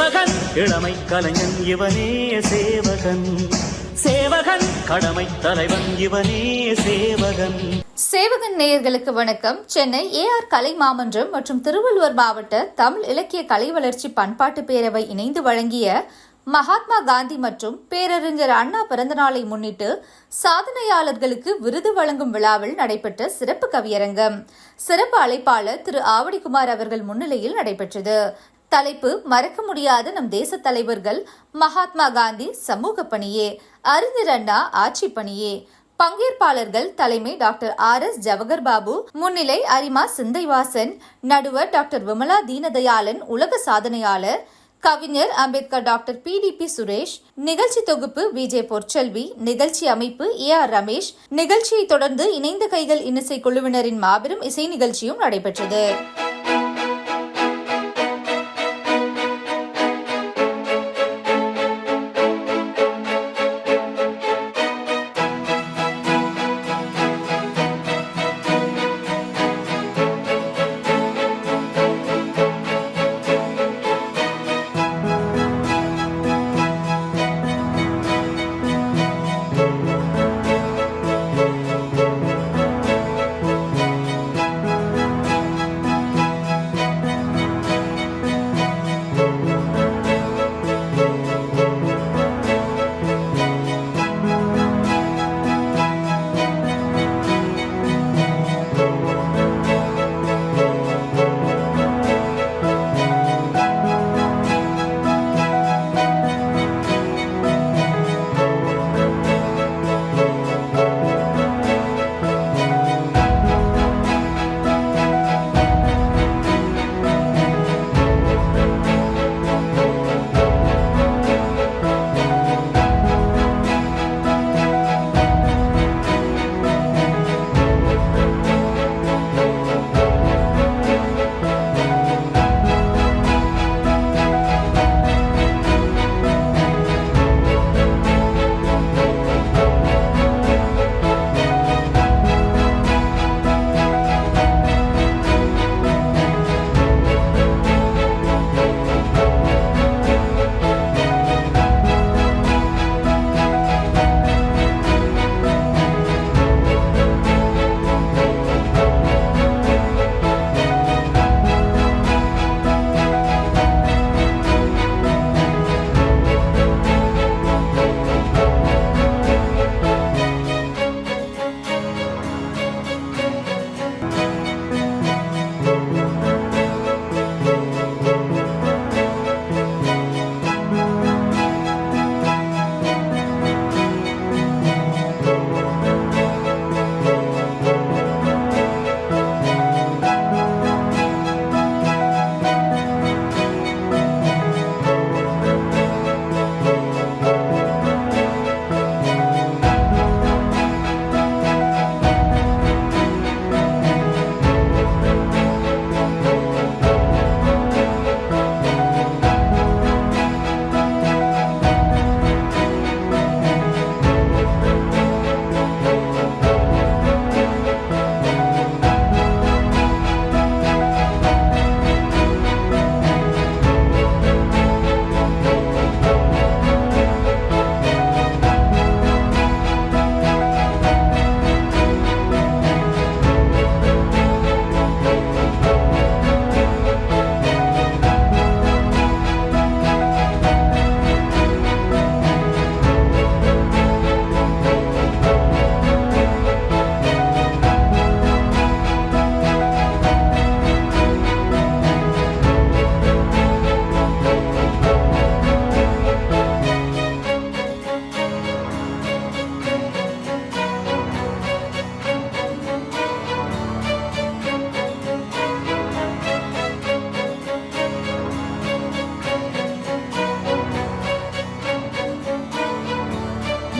சேவகன் இளமை கலைஞன் இவனே சேவகன், சேவகன் கடமை தலைவன் இவனே சேவகன். சேவகன் நேயர்களுக்கு வணக்கம். சென்னை ஏஆர் கலை மாமன்றம் மற்றும் திருவள்ளுவர் மாவட்ட தமிழ் இலக்கிய கலை வளர்ச்சி பண்பாட்டு பேரவை இணைந்து வழங்கிய மகாத்மா காந்தி மற்றும் பேரறிஞர் அண்ணா பிறந்தநாளை முன்னிட்டு சாதனையாளர்களுக்கு விருது வழங்கும் விழாவில் நடைபெற்ற சிறப்பு கவியரங்கம் சிறப்பு அழைப்பாளர் திரு ஆவடிக்குமார் அவர்கள் முன்னிலையில் நடைபெற்றது. தலைப்பு: மறக்க முடியாத நம் தேச தலைவர்கள், மகாத்மா காந்தி சமூக பணியே, அறிஞர் அண்ணா ஆட்சி பணியே. பங்கேற்பாளர்கள்: தலைமை டாக்டர் RS ஜவஹர் பாபு, முன்னிலை அரிமா சிந்தைவாசன், நடுவர் டாக்டர் விமலா தீனதயாளன் உலக சாதனையாளர், கவிஞர் அம்பேத்கர் டாக்டர் PDP சுரேஷ், நிகழ்ச்சி தொகுப்பு VJ பொற்செல்வி, நிகழ்ச்சி அமைப்பு AR ரமேஷ். நிகழ்ச்சியை தொடர்ந்து இணைந்த கைகள் இன்னிசை குழுவினரின் மாபெரும் இசை நிகழ்ச்சியும் நடைபெற்றது.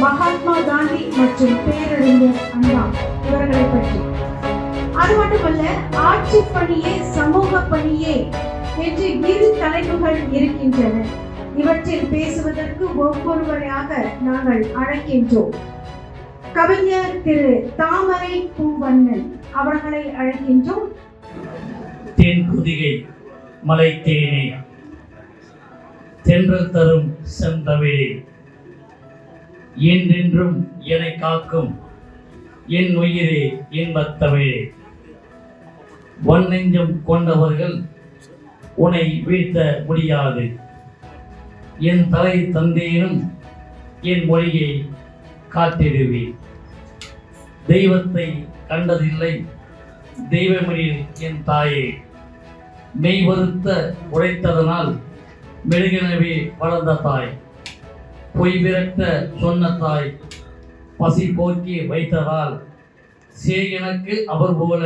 மகாத்மா காந்தி மற்றும் பேரறிஞர் அண்ணா இவர்களை பற்றி. அது மட்டுமல்ல, ஆட்சி பணியே சமூக பணியே என்று இரு தலைப்புகள் இருக்கின்றன. இவற்றில் பேசுவதற்கு ஒவ்வொருவரையாக நாங்கள் அழைக்கின்றோம். கவிஞர் திரு தாமரை பூவண்ணன் அவர்களை தென்றல் தரும் செந்தமிழே, என்றென்றும் என்னை காக்கும் என் உயிரே இன்பத் தமிழே. வன்னெஞ்சம் கொண்டவர்கள் உன்னை வீழ்த்த முடியாது. என் தலை தந்தேனும் என் மொழியை காத்திடுவேன். தெய்வத்தை கண்டதில்லை தெய்வமணியில் என் தாயே, மெய் வருத்த உழைத்ததனால் மெழுகெனவே வளர்ந்த தாய், பொய் விரட்ட சொன்ன தாய், பசி போக்கி வைத்ததால் எனக்கு அவர் போல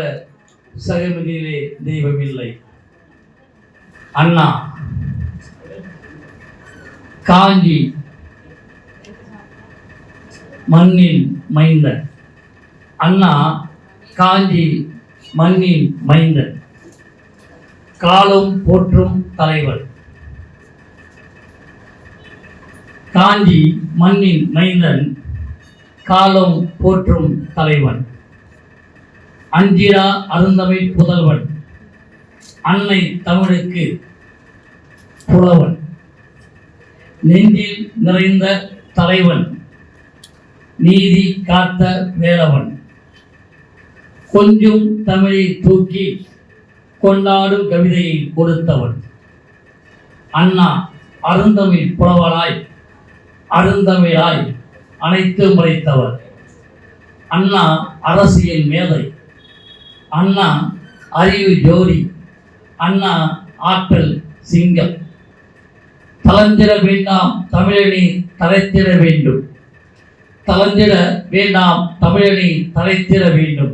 சகமதியிலே தெய்வமில்லை. அண்ணா காஞ்சி மண்ணின் மைந்தன். அண்ணா காஞ்சி மண்ணின் மைந்தன், காலம் போற்றும் தலைவர். காஞ்சி மண்ணின் மைந்தன், காலம் போற்றும் தலைவன், அஞ்சிடா அருந்தமிழ் புதல்வன், அன்னை தமிழுக்கு புலவன், நெஞ்சில் நிறைந்த தலைவன், நீதி காத்த வேலவன், கொஞ்சம் தமிழை தூக்கி கொண்டாடும் கவிதையை கொடுத்தவன். அண்ணா அருந்தமிழ் புலவனாய் அருந்தமிழாய் அனைத்து முறைத்தவர். அண்ணா அரசியல் மேதை, அண்ணா அறிவு ஜோடி, அண்ணா ஆற்றல் சிங்கம். தளஞ்சிட வேண்டாம் தமிழனி தலைத்திட வேண்டும், தளஞ்சிட வேண்டாம் தமிழனி தலைத்திட வேண்டும்.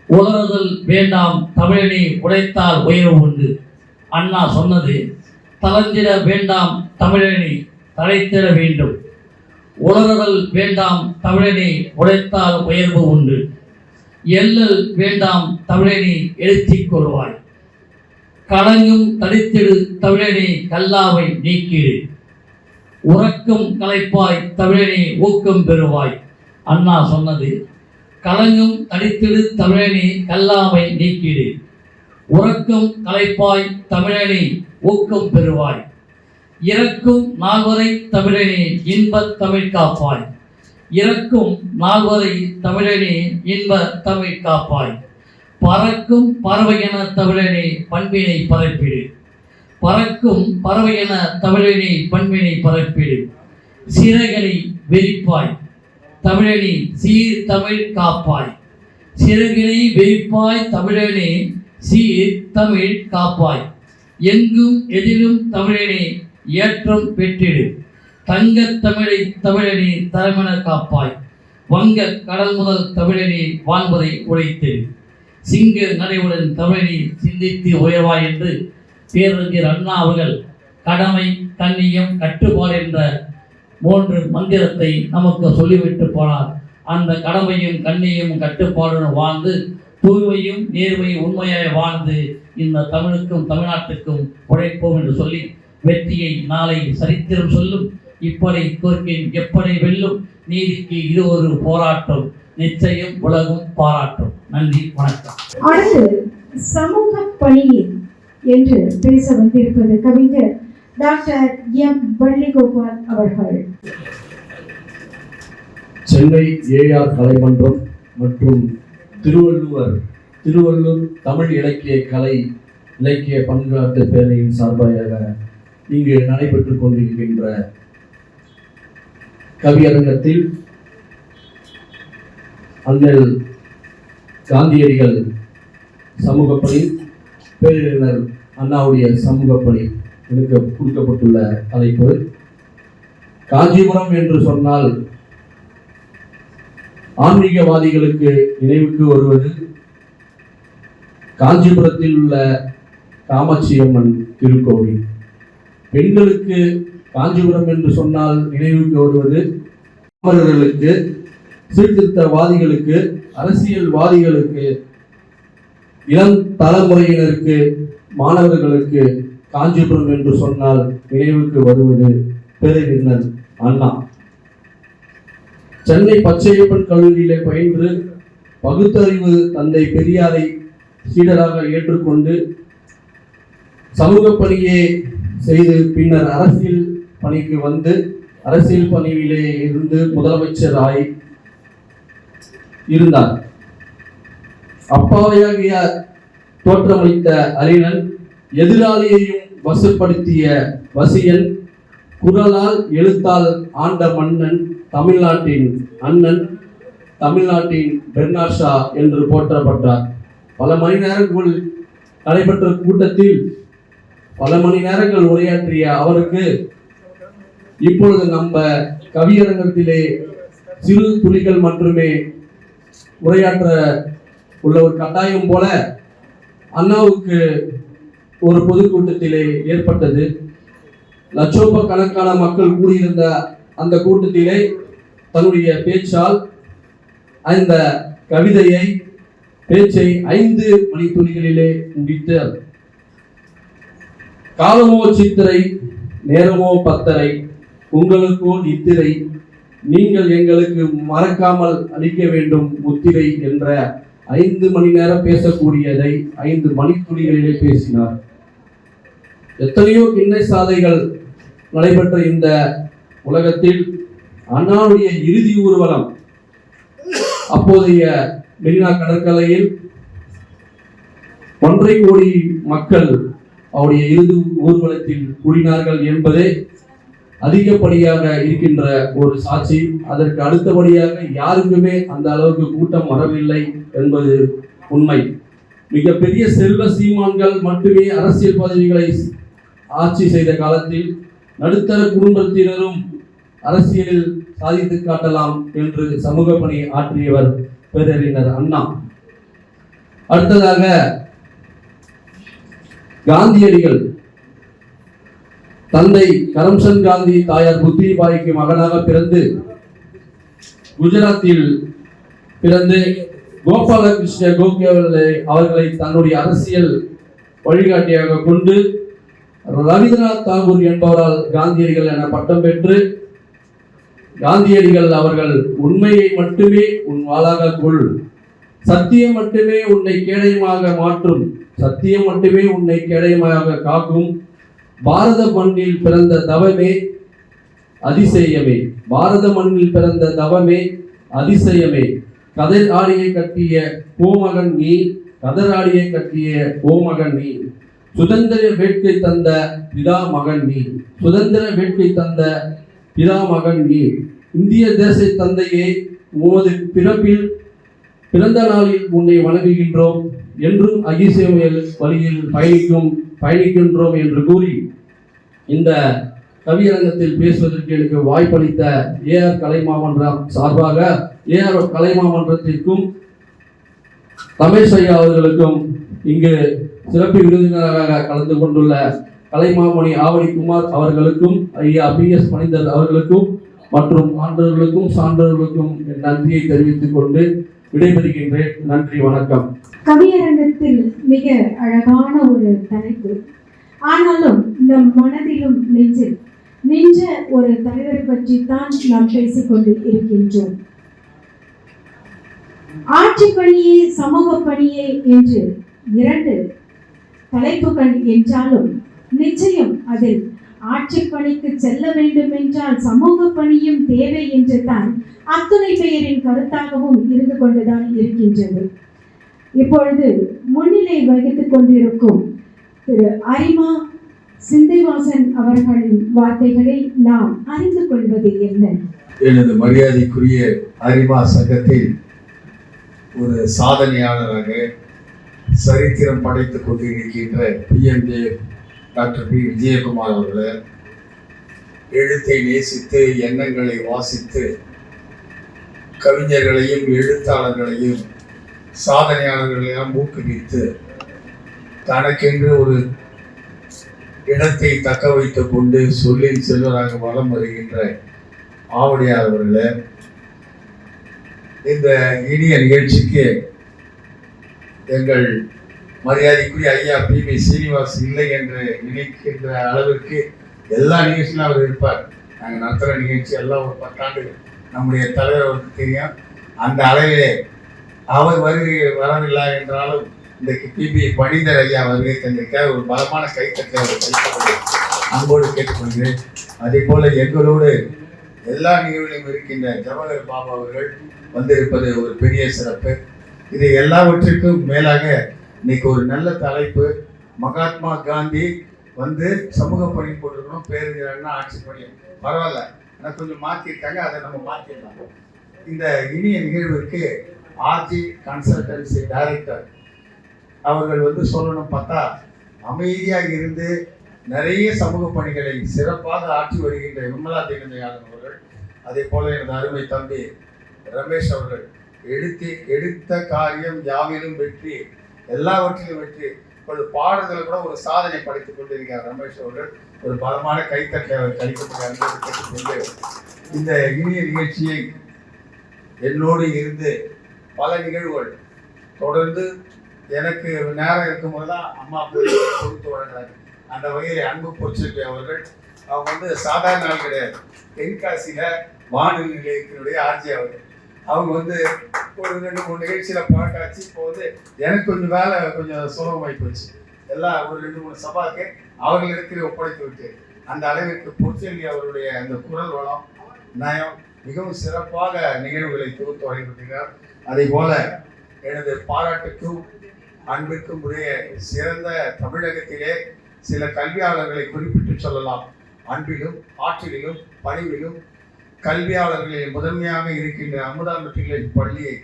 உலறுதல் வேண்டாம் தமிழனி உடைத்தால் உயர்வு உண்டு. அண்ணா சொன்னது தளஞ்சிட வேண்டாம் தமிழனி தலைத்திட வேண்டும், உலறுதல் வேண்டாம் தமிழனி உடைத்தால் உயர்வு உண்டு. எல்லல் வேண்டாம் தமிழனி எழுச்சிக் கொள்வாய், களங்கும் தடித்திடு தமிழனி கல்லாவை நீக்கிடு. உறக்கம் கலைப்பாய் தமிழனி ஊக்கம் பெறுவாய். அண்ணா சொன்னது களங்கும் தடித்திடு தமிழனி கல்லாவை நீக்கிடு. உறக்கம் கலைப்பாய் தமிழனி ஊக்கம் பெறுவாய். இறக்கும் நால்வரை தமிழனி இன்பத் தமிழ் காப்பாய். இறக்கும் நால்வரை தமிழனி இன்ப தமிழ் காப்பாய். பறக்கும் பறவையென தமிழனி பண்பினை பரப்பிடு. பறக்கும் பறவையென தமிழனி பண்பினை பரப்பிடு. சிறகனை வெறிப்பாய் தமிழனி சீர் தமிழ் காப்பாய். சிறகினை வெறிப்பாய் தமிழனி சீர் தமிழ் காப்பாய். எங்கும் எதிலும் தமிழனி ஏற்றம் பெற்றிடு. தங்கத் தமிழை தமிழனி தரமென காப்பாய். வங்க கடல் முதல் தமிழனி வாழ்வதை உழைத்திடு. சிங்க நடைவுடன் தமிழனி சிந்தித்து உயர்வாய் என்று பேரறிஞர் அண்ணா அவர்கள் கடமை, கண்ணியம், கட்டுப்பாடு என்ற 3 மந்திரத்தை நமக்கு சொல்லிவிட்டு போனார். அந்த கடமையும் கண்ணியும் கட்டுப்பாடுடன் வாழ்ந்து தூய்மையும் நேர்மையும் உண்மையாய் வாழ்ந்து இந்த தமிழுக்கும் தமிழ்நாட்டுக்கும் உழைப்போம் என்று சொல்லி வெற்றியை நாளை சரித்திரம் சொல்லும். இப்படை தோற்கின் எப்படை வெல்லும். நீதிக்கு இது ஒரு போராட்டம், நிச்சயம் உலகம் பாராட்டும். நன்றி, வணக்கம். அடுத்து சமூக பணியில் என்று பேச வந்திருப்பது கவிஞர் டாக்டர் எம் வள்ளிகோபால் அவர்கள். சென்னை ஏஆர் கலைமன்றம் மற்றும் திருவள்ளூர் தமிழ் இலக்கிய கலை இலக்கிய பண்பாட்டு பேரவையின் சார்பாக இங்கு நடைபெற்றுக் கொண்டிருக்கின்ற கவியரங்கத்தில் அண்ணல் காந்தியடிகள் சமூக பணி, பேரறிஞர் அண்ணாவுடைய சமூக பணி எனக்கு கொடுக்கப்பட்டுள்ள தலைப்பு. காஞ்சிபுரம் என்று சொன்னால் ஆன்மீகவாதிகளுக்கு நினைவுக்கு வருவது காஞ்சிபுரத்தில் உள்ள காமாட்சி அம்மன் திருக்கோவில். பெண்களுக்கு காஞ்சிபுரம் என்று சொன்னால் நினைவுக்கு வருவது அமரர்களுக்கு, சீர்திருத்தவாதிகளுக்கு, அரசியல்வாதிகளுக்கு, இளம் தலைமுறையினருக்கு, மாணவர்களுக்கு காஞ்சிபுரம் என்று சொன்னால் நினைவுக்கு வருவது பேரறிஞர் அண்ணா. சென்னை பச்சையப்பன் கல்லூரியிலே பயின்று பகுத்தறிவு தந்தை பெரியாரை சீடராக ஏற்றுக்கொண்டு சமூக பணியே செய்து பின்னர் அரசியல் பணிக்கு வந்து அரசியல் பணியிலே இருந்து முதலமைச்சராய் இருந்தார். அப்பாவையாகிய தோற்றமளித்த அரிணன், எதிராளியையும் வசப்படுத்திய வசியன், குரலால் எழுத்தால் ஆண்ட மன்னன், தமிழ்நாட்டின் அண்ணன், தமிழ்நாட்டின் பெர்னாட் ஷா என்று போற்றப்பட்டார். பல மணி நேரங்கள் நடைபெற்ற கூட்டத்தில் பல மணி நேரங்கள் உரையாற்றிய அவருக்கு இப்பொழுது நம்ம கவியரங்கத்திலே சிறு துளிகள் மட்டுமே உரையாற்ற உள்ள ஒரு கட்டாயம் போல அண்ணாவுக்கு ஒரு பொதுக்கூட்டத்திலே ஏற்பட்டது. லட்சோப கணக்கான மக்கள் கூடியிருந்த அந்த கூட்டத்திலே தன்னுடைய பேச்சால் அந்த கவிதையை பேச்சை 5 மணித்துளிகளிலே முடித்தார். காலமோ சித்திரை, நேரமோ 10:30, உங்களுக்கோ நித்திரை, நீங்கள் எங்களுக்கு மறக்காமல் அளிக்க வேண்டும் முத்திரை என்ற 5 மணி நேரம் பேசக்கூடியதை 5 மணித்துளிகளிலே பேசினார். எத்தனையோ கிண்ணை சாதைகள் நடைபெற்ற இந்த உலகத்தில் அண்ணாவுடைய இறுதி ஊர்வலம் அப்போதைய மெரினா கடற்கரையில் 1.5 கோடி மக்கள் அவருடைய இறுதி ஊர்வலத்தில் கூடினார்கள் என்பதே அதிகப்படியாக இருக்கின்ற ஒரு சாட்சி. அதற்கு அடுத்தபடியாக யாருக்குமே அந்த அளவுக்கு கூட்டம் வரவில்லை என்பது உண்மை. மிகப்பெரிய செல்வ சீமான்கள் மட்டுமே அரசியல் பதவிகளை ஆட்சி செய்த காலத்தில் நடுத்தர குடும்பத்தினரும் அரசியலில் சாதித்து காட்டலாம் என்று சமூக பணி ஆற்றியவர் பேரறிஞர் அண்ணா. அடுத்ததாக காந்தியடிகள் தந்தை கரம்சந்த் காந்தி, தாயார் புத்திரிபாய்க்கு மகனாக பிறந்து குஜராத்தில் பிறந்து கோபாலகிருஷ்ண கோகலே அவர்களை தன்னுடைய அரசியல் வழிகாட்டியாக கொண்டு ரவீந்திரநாத் தாகூர் என்பவரால் காந்தியடிகள் என பட்டம் பெற்று காந்தியடிகள் அவர்கள் உண்மையை மட்டுமே உன் வாளாக கொள், சத்தியம் மட்டுமே உன்னை கேடயமாக மாற்றும், சத்தியம் மட்டுமே உன்னை கேடயமாக காக்கும், பாரத மண்ணில் பிறந்த தவமே அதிசயமே, பாரத மண்ணில் பிறந்த தவமே அதிசயமே, கதர் ஆடியை கட்டிய கோமகன் நீ, கதர் ஆடியை கட்டிய கோமகன் நீ, சுதந்திர வேட்கை தந்த பிதா மகன் நீ, சுதந்திர வேட்கை தந்த பிதா மகன் நீ, இந்திய தேச தந்தையே உமது பிறப்பில் பிறந்த நாளில் உன்னை வணங்குகின்றோம், என்றும் அகிம்சை வழியில் பயணிக்கின்றோம் என்று கூறி இந்த கவியரங்கத்தில் பேசுவதற்கு எனக்கு வாய்ப்பளித்த ஏஆர் கலைமாமன்றம் சார்பாக ஏஆர் கலைமாமன்றத்திற்கும் ரமேஷ் ஐயா அவர்களுக்கும் இங்கு சிறப்பு விருந்தினராக கலந்து கொண்டுள்ள கலைமாமணி ஆவடிக்குமார் அவர்களுக்கும் ஐயா PS மனிதர் அவர்களுக்கும் மற்றும் ஆண்டவர்களுக்கும் சான்றவர்களுக்கும் என் நன்றியை தெரிவித்துக் கொண்டு விடைபெறுகின்றேன். நன்றி, வணக்கம். கவியரங்கத்தில் மிக அழகான ஒரு தலைப்பு, ஆனாலும் நம் மனதிலும் நெஞ்சில் நின்ற ஒரு தலைவரை பற்றி தான் நாம் பேசிக்கொண்டு இருக்கின்றோம். ஆட்சி பணியே சமூக பணியே என்று 2 தலைப்புகள் என்றாலும் நிச்சயம் அதில் ஆட்சி பணிக்கு செல்ல வேண்டும் என்றால் சமூக பணியும் தேவை என்று தான் அத்துணை பெயரின் கருத்தாகவும் இருந்து கொண்டுதான் இருக்கின்றது. இப்பொழுது முன்னிலை வகித்துக் கொண்டிருக்கும் திரு அரிமா சிந்தைவாசன் அவர்களின் வார்த்தைகளை நாம் அறிந்து கொள்வது என்ன? எனது மரியாதைக்குரிய அரிமா சங்கத்தில் ஒரு சாதனையாளராக சரித்திரம் படைத்துக் கொண்டிருக்கின்ற PMJ டாக்டர் P. விஜயகுமார் அவர்கள் எழுத்தை நேசித்து எண்ணங்களை வாசித்து கவிஞர்களையும் எழுத்தாளர்களையும் சாதனையாளர்களையும் ஊக்குவித்து தனக்கென்று ஒரு இடத்தை தக்க வைத்துக் கொண்டு சொல்லின் செல்வராக வலம் வருகின்ற ஆவடியார் அவர்களே, இந்த இனிய நிகழ்ச்சிக்கு எங்கள் மரியாதைக்குரிய ஐயா PB சீனிவாஸ் இல்லை என்று நினைக்கின்ற அளவிற்கு எல்லா நிகழ்ச்சியிலும் அவர் இருப்பார். நாங்கள் நடத்துகிற நிகழ்ச்சி எல்லாம் ஒரு 10 ஆண்டு நம்முடைய தலைவர் அவருக்கு தெரியும். அந்த அளவிலே அவர் வரவில்லை என்றாலும் இந்த PB பணிந்தர் ஐயா வருகை தந்திருக்கார். ஒரு பலமான கைத்தட்டை அவர் அன்போடு கேட்டுக்கொள்கிறேன். அதே போல எங்களோடு எல்லா நிகழ்வுகளிலும் இருக்கின்ற ஜவஹர் பாபு அவர்கள் வந்திருப்பது ஒரு பெரிய சிறப்பு. இது எல்லாவற்றிற்கும் மேலாக இன்னைக்கு ஒரு நல்ல தலைப்பு, மகாத்மா காந்தி வந்து சமூக பணி போட்டிருக்கணும், பேருங்கிறாங்கன்னா ஆட்சி பணி பரவாயில்ல, ஆனால் கொஞ்சம் மாற்றிருக்காங்க, அதை நம்ம மாற்றிடலாம். இந்த இனிய நிகழ்விற்கு ஆர்ஜி கன்சல்டன்சி டைரக்டர் அவர்கள் வந்து சொல்லணும் பார்த்தா, அமைதியாக இருந்து நிறைய சமூக பணிகளை சிறப்பாக ஆற்றி வருகின்ற விமலா தேவதையாளன் அவர்கள், அதே போல எனது அருமை தம்பி ரமேஷ் அவர்கள், எடுத்த காரியம் யாவிலும் வெற்றி, எல்லாவற்றிலும் வெற்றி, ஒரு பாடல்களை கூட ஒரு சாதனை படைத்துக் கொண்டிருக்கிறார் ரமேஷ் அவர்கள். ஒரு பலமான கைத்தட்டை அவர் கழிக்கப்பட்டு இந்த இனிய நிகழ்ச்சியை என்னோடு இருந்து பல நிகழ்வுகள் தொடர்ந்து எனக்கு நேரம் இருக்கும் போதுதான் அம்மா போய் கொடுத்து வழங்குறாங்க. அந்த வகையில் அன்பு பொற்செல்வி அவர்கள், அவங்க வந்து சாதாரண நாள் கிடையாது, தென்காசியில வானொலி நிலையத்தினுடைய ஆர்ஜி அவர்கள். அவங்க வந்து ஒரு 2-3 நிகழ்ச்சியில பாட்டாச்சு. இப்போ வந்து எனக்கு கொஞ்சம் வேலை கொஞ்சம் சுலபமாகி போச்சு. எல்லாம் ஒரு 2-3 சபாக்கு அவர்களிடத்தில் ஒப்படைத்து விட்டு, அந்த அளவிற்கு பொற்செல்வி அவருடைய அந்த குரல் வளம் நயம் மிகவும் சிறப்பாக நிகழ்வுகளை தொகுத்து வழங்கிவிட்டார். அதே போல எனது பாராட்டுக்கும் அன்பிற்கும் உடைய சிறந்த தமிழகத்திலே சில கல்வியாளர்களை குறிப்பிட்டு சொல்லலாம். அன்பிலும் ஆற்றலிலும் பணிவிலும் கல்வியாளர்களில் முதன்மையாக இருக்கின்ற அமுதா மெட்ரிகுலேஷன் பள்ளியை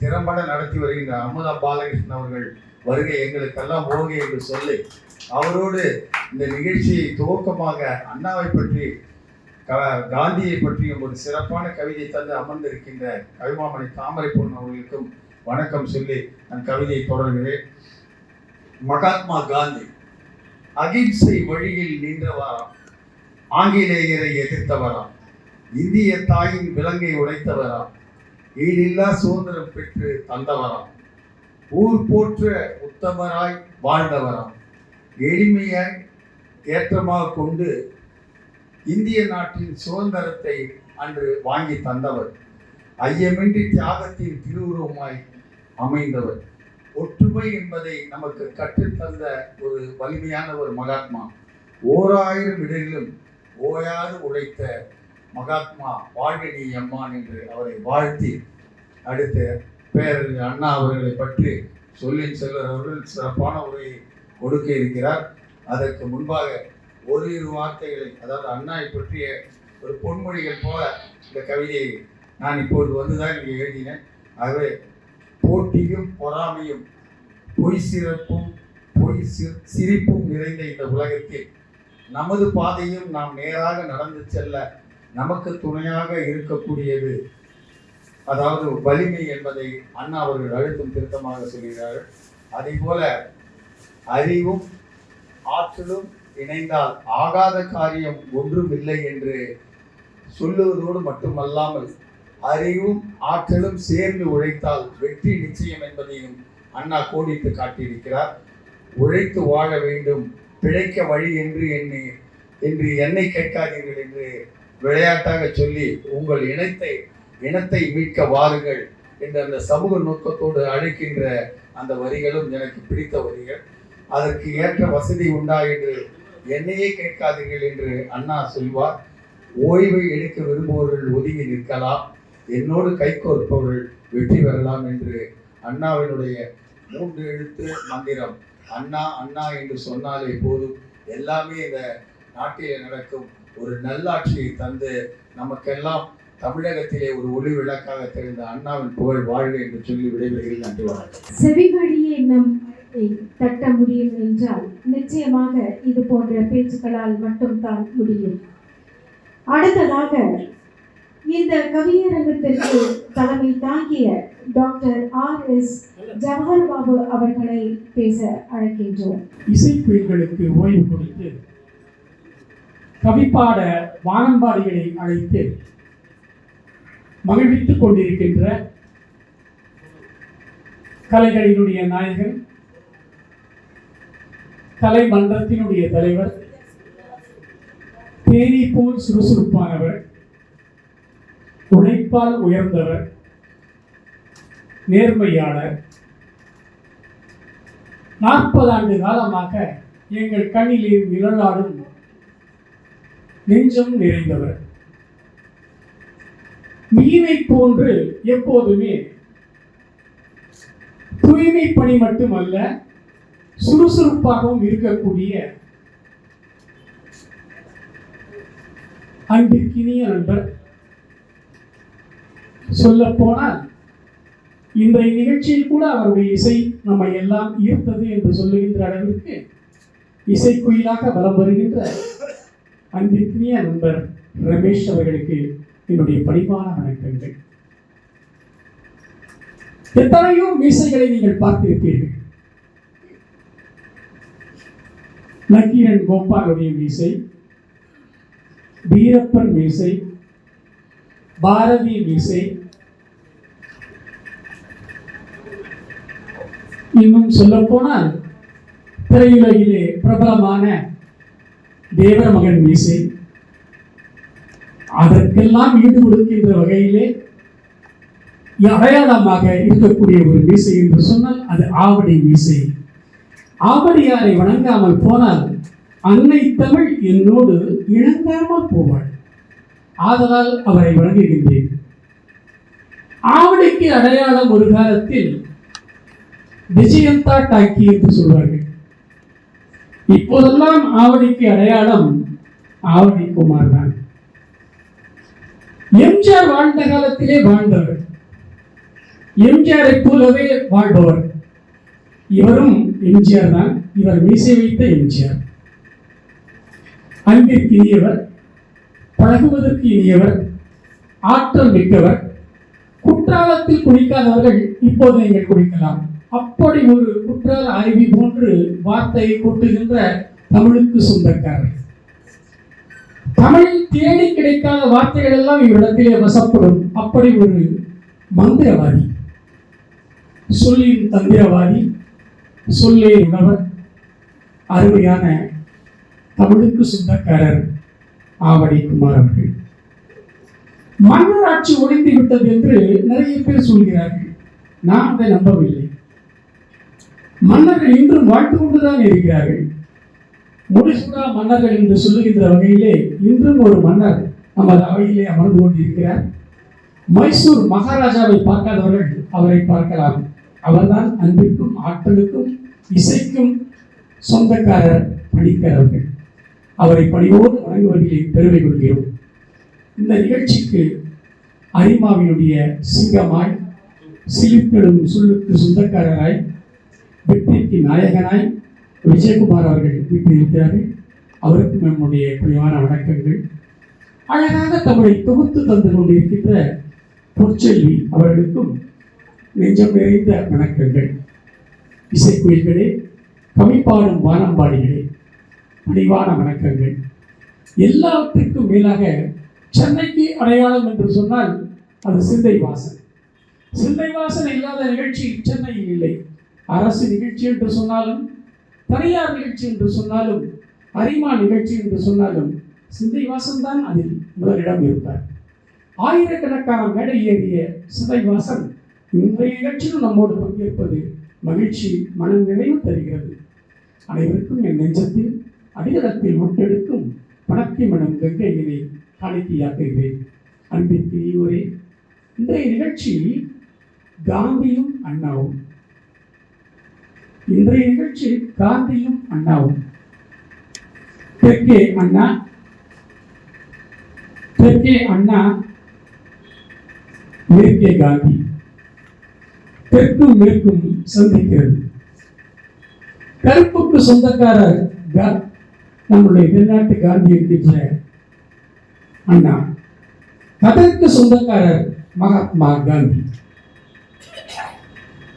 திறம்பட நடத்தி வருகின்ற அமுதா பாலகிருஷ்ணன் அவர்கள் வருகை எங்களுக்கெல்லாம் ஓகே என்று சொல்லி, அவரோடு இந்த நிகழ்ச்சியை துவக்கமாக அண்ணாவை பற்றி காந்தியை பற்றியும் ஒரு சிறப்பான கவிதை தந்து அமர்ந்திருக்கின்ற கவிமாமணி தாமரை பொண்ணு அவர்களுக்கும் வணக்கம் சொல்லி நான் கவிதையை தொடர்கிறேன். மகாத்மா காந்தி அகிம்சை வழியில் நின்றவராம், ஆங்கிலேயரை எதிர்த்தவராம், இந்திய தாயின் விலங்கை உடைத்தவராம், ஈடில்லா சுதந்திரம் பெற்று தந்தவராம், ஊர் போற்ற உத்தமராய் வாழ்ந்தவராம், எளிமையாய் ஏற்றமாக கொண்டு இந்திய நாட்டின் சுதந்திரத்தை அன்று வாங்கி தந்தவர், ஐயமின்றி தியாகத்தின் திருவுருவமாய் அமைந்தவர், ஒற்றுமை என்பதை நமக்கு கற்றுத்தந்த ஒரு வலிமையான ஒரு மகாத்மா, 1000 இடரிலும் ஓயாது உழைத்த மகாத்மா, வாழ்வினி அம்மான் என்று அவரை வாழ்த்தி, அடுத்த பேரறிஞர் அண்ணா அவர்களை பற்றி சொல்லின் செல்வர் அவர்கள் சிறப்பான உரையை கொடுக்க இருக்கிறார். அதற்கு முன்பாக ஓரிரு வார்த்தைகளை, அதாவது அண்ணாவை பற்றிய ஒரு பொன்மொழிகள் போல இந்த கவிதையை நான் இப்பொழுது வந்துதான் இங்கே எழுதினேன். ஆகவே போட்டியும் பொறாமையும் பொய் சிரிப்பும் நிறைந்த இந்த உலகத்தில் நமது பாதையும் நாம் நேராக நடந்து செல்ல நமக்கு துணையாக இருக்கக்கூடியது, அதாவது வலிமை என்பதை அண்ணா அவர்கள் அழுத்தம் திருத்தமாக சொல்கிறார்கள். அதே போல அறிவும் ஆற்றலும் இணைந்தால் ஆகாத காரியம் ஒன்றும் இல்லை என்று சொல்லுவதோடு மட்டுமல்லாமல், அறிவும் ஆற்றலும் சேர்ந்து உழைத்தால் வெற்றி நிச்சயம் என்பதையும் அண்ணா கோடிட்டு காட்டியிருக்கிறார். உழைத்து வாழ வேண்டும், பிழைக்க வழி என்று என்னை கேட்காதீர்கள் என்று விளையாட்டாக சொல்லி, உங்கள் இனத்தை மீட்க வாருங்கள் என்ற அந்த சமூக நோக்கத்தோடு அழைக்கின்ற அந்த வரிகளும் எனக்கு பிடித்த வரிகள். அதற்கு ஏற்ற வசதி உண்டா என்று என்னையே கேட்காதீர்கள் என்று அண்ணா சொல்வார். ஓய்வை எடுக்க விரும்புபவர்கள் ஒதுங்கி நிற்கலாம், என்னோடு கைகோர்ப்பவர்கள் வெற்றி பெறலாம் என்று அண்ணாவினுடைய 3 எழுத்து மந்திரம், அண்ணா அண்ணா என்று சொன்னாலே போதும், எல்லாமே இந்த நாட்டிலே நடக்கும் ஒரு நல்லாட்சியை தந்து நமக்கெல்லாம் தமிழகத்திலே ஒரு ஒளி விளக்காக தெரிந்த அண்ணாவின் புகழ் வாழ்க என்று சொல்லி விடைபெறுகிறேன். நன்றி, வணக்கம். செவிவழியே நம் தட்ட முடியும் என்றால் நிச்சயமாக இது போன்ற பேச்சுக்களால் மட்டும்தான் முடியும். அடுத்ததாக இந்த கவியரங்கத்திற்கு தலைமை தாங்கிய டாக்டர் RS ஜவஹர் பாபு அவர்களை பேச அழைக்கின்றோம். இசைக்குயில்களுக்கு ஓய்வு கொடுத்து கவிப்பாட வானம்பாடிகளை அழைத்து மகிழ்வித்துக் கொண்டிருக்கின்ற கலைகளினுடைய நாயகன், கலைமன்றத்தினுடைய தலைவர், தேனி போல் சுறுசுறுப்பானவர், உழைப்பால் உயர்ந்தவர், நேர்மையாளர், 40 ஆண்டு காலமாக எங்கள் கண்ணிலே நிழலாடும் நெஞ்சம் நிறைந்தவர். மீனை போன்று எப்போதுமே தூய்மை பணி மட்டுமல்ல, சுறுசுறுப்பாகவும் இருக்கக்கூடிய அன்பிற்கினிய நண்பர். சொல்ல போனால் இன்றைய நிகழ்ச்சியில் கூட அவருடைய இசை நம்மை எல்லாம் ஈர்த்தது என்று சொல்லுகின்ற அளவிற்கு இசைக்குயிலாக வலம் வருகின்ற அன்பிற்கினிய நண்பர் ரமேஷ் அவர்களுக்கு என்னுடைய பணிவான வணக்கங்கள். எத்தனையோ மீசைகளை நீங்கள் பார்த்திருப்பீர்கள். நக்கீரன் கோபாலுடைய மீசை, வீரப்பன் மீசை, பாரதி மீசை, இன்னும் சொல்ல போனால் திரையுலகிலே பிரபலமான தேவர் மகன் மீசை. அதற்கெல்லாம் ஈடு கொடுக்கின்ற வகையிலே அடையாளமாக இருக்கக்கூடிய ஒரு மீசை என்று சொன்னால் அது ஆவடி மீசை. ஆவடியாரை வணங்காமல் போனால் அன்னை தமிழ் என்னோடு இணங்காமல் போவாள். ஆதலால் அவரை வணங்குகின்றேன். ஆவடிக்கு அடையாளம் ஒரு காலத்தில் விஜயந்தா டாக்கி என்று சொல்வார்கள். இப்போதெல்லாம் ஆவடிக்கு அடையாளம் ஆவடி குமார் தான். எம்ஜிஆர் வாழ்ந்த காலத்திலே வாழ்ந்தவர், எம்ஜிஆரை போலவே வாழ்பவர். இவரும் எம்ஜிஆர் தான். இவர் மீசை வைத்த எம்ஜிஆர். அன்பிற்கு இனியவர், பழகுவதற்கு இனியவர், ஆற்றல் மிக்கவர். குற்றாலத்தில் குடிக்காதவர்கள் இப்போது நீங்கள் குடிக்கலாம். அப்படி ஒரு குற்றால அருவி போன்று வார்த்தையை கொட்டுகின்ற தமிழுக்கு சொந்தக்காரர். தமிழில் தேடி கிடைக்காத வார்த்தைகள் எல்லாம் இவரிடத்திலே வசப்படும். அப்படி ஒரு மந்திரவாதி, சொல்லின் தந்திரவாதி, சொல்லே உணவர், அருமையான தமிழுக்கு சொந்தக்காரர் ஆவடி குமார் அவர்கள். மன்னராட்சி ஒழிந்து விட்டது என்று நிறைய பேர் சொல்கிறார்கள். நான் அதை நம்பவில்லை. மன்னர்கள் இன்றும் வாழ்ந்து கொண்டுதான் இருக்கிறார்கள். முடிசூடா மன்னர்கள் என்று சொல்லுகின்ற வகையிலே இன்றும் ஒரு மன்னர் நமது அவையிலே அமர்ந்து கொண்டிருக்கிறார். மைசூர் மகாராஜாவை பார்க்காதவர்கள் அவரை பார்க்கலாம். அவர்தான் அன்பிற்கும் ஆற்றலுக்கும் இசைக்கும் சொந்தக்காரர் பணிக்கிறவர்கள். அவரை பணியோடு வணங்குவதிலே பெருமை கொள்கிறோம். இந்த நிகழ்ச்சிக்கு அரிமாவினுடைய சிங்கமாய், சிலிர்ப்பிடும் சொல்லுக்கு சொந்தக்காரராய், வெற்றிக்கு நாயகனாய் விஜயகுமார் அவர்கள் வீட்டிருக்கிறார்கள். அவருக்கும் நம்முடைய பணிவான வணக்கங்கள். அழகாக தமிழை தொகுத்து தந்து கொண்டிருக்கின்ற பொற்செல்வி அவர்களுக்கும் நெஞ்சம் நிறைந்த வணக்கங்கள். இசைக்குயில்களே, கவிப்பாடும் வானம்பாடிகளே, பணிவான வணக்கங்கள். எல்லாவற்றிற்கும் மேலாக சென்னைக்கு அடையாளம் என்று சொன்னால் அது சிந்தை வாசன். சிந்தை வாசன் இல்லாத நிகழ்ச்சி சென்னையில் இல்லை. அரசு நிகழ்ச்சி என்று சொன்னாலும், தனியார் நிகழ்ச்சி என்று சொன்னாலும், அரிமா நிகழ்ச்சி என்று சொன்னாலும் சிந்தை வாசன் தான் அதில் முதலிடம் இருப்பார். ஆயிரக்கணக்கான மேடை ஏறிய சிந்தை வாசன் இன்றைய நிகழ்ச்சியில் நம்மோடு பங்கேற்பது மகிழ்ச்சி, மன நிறைவு தருகிறது. அனைவருக்கும் என் நெஞ்சத்தில் அடித்தளத்தில் முட்டெடுக்கும் பணக்கி மனம் கங்கையினை காணிக்கையாக்குகிறேன். அன்பிற்கு ஒரே இன்றைய நிகழ்ச்சி காந்தியும் அண்ணாவும். இன்றைய நிகழ்ச்சி காந்தியும் அண்ணாவும். தெற்கே அண்ணா, தெற்கே அண்ணா, மேற்கே காந்தி. தெற்கும் மேற்கும் சந்திக்கிறது. கருப்புக்கு சொந்தக்காரர் நம்முடைய தென்னாட்டு காந்தி என்கின்ற அண்ணா. கதற்கு சொந்தக்காரர் மகாத்மா காந்தி.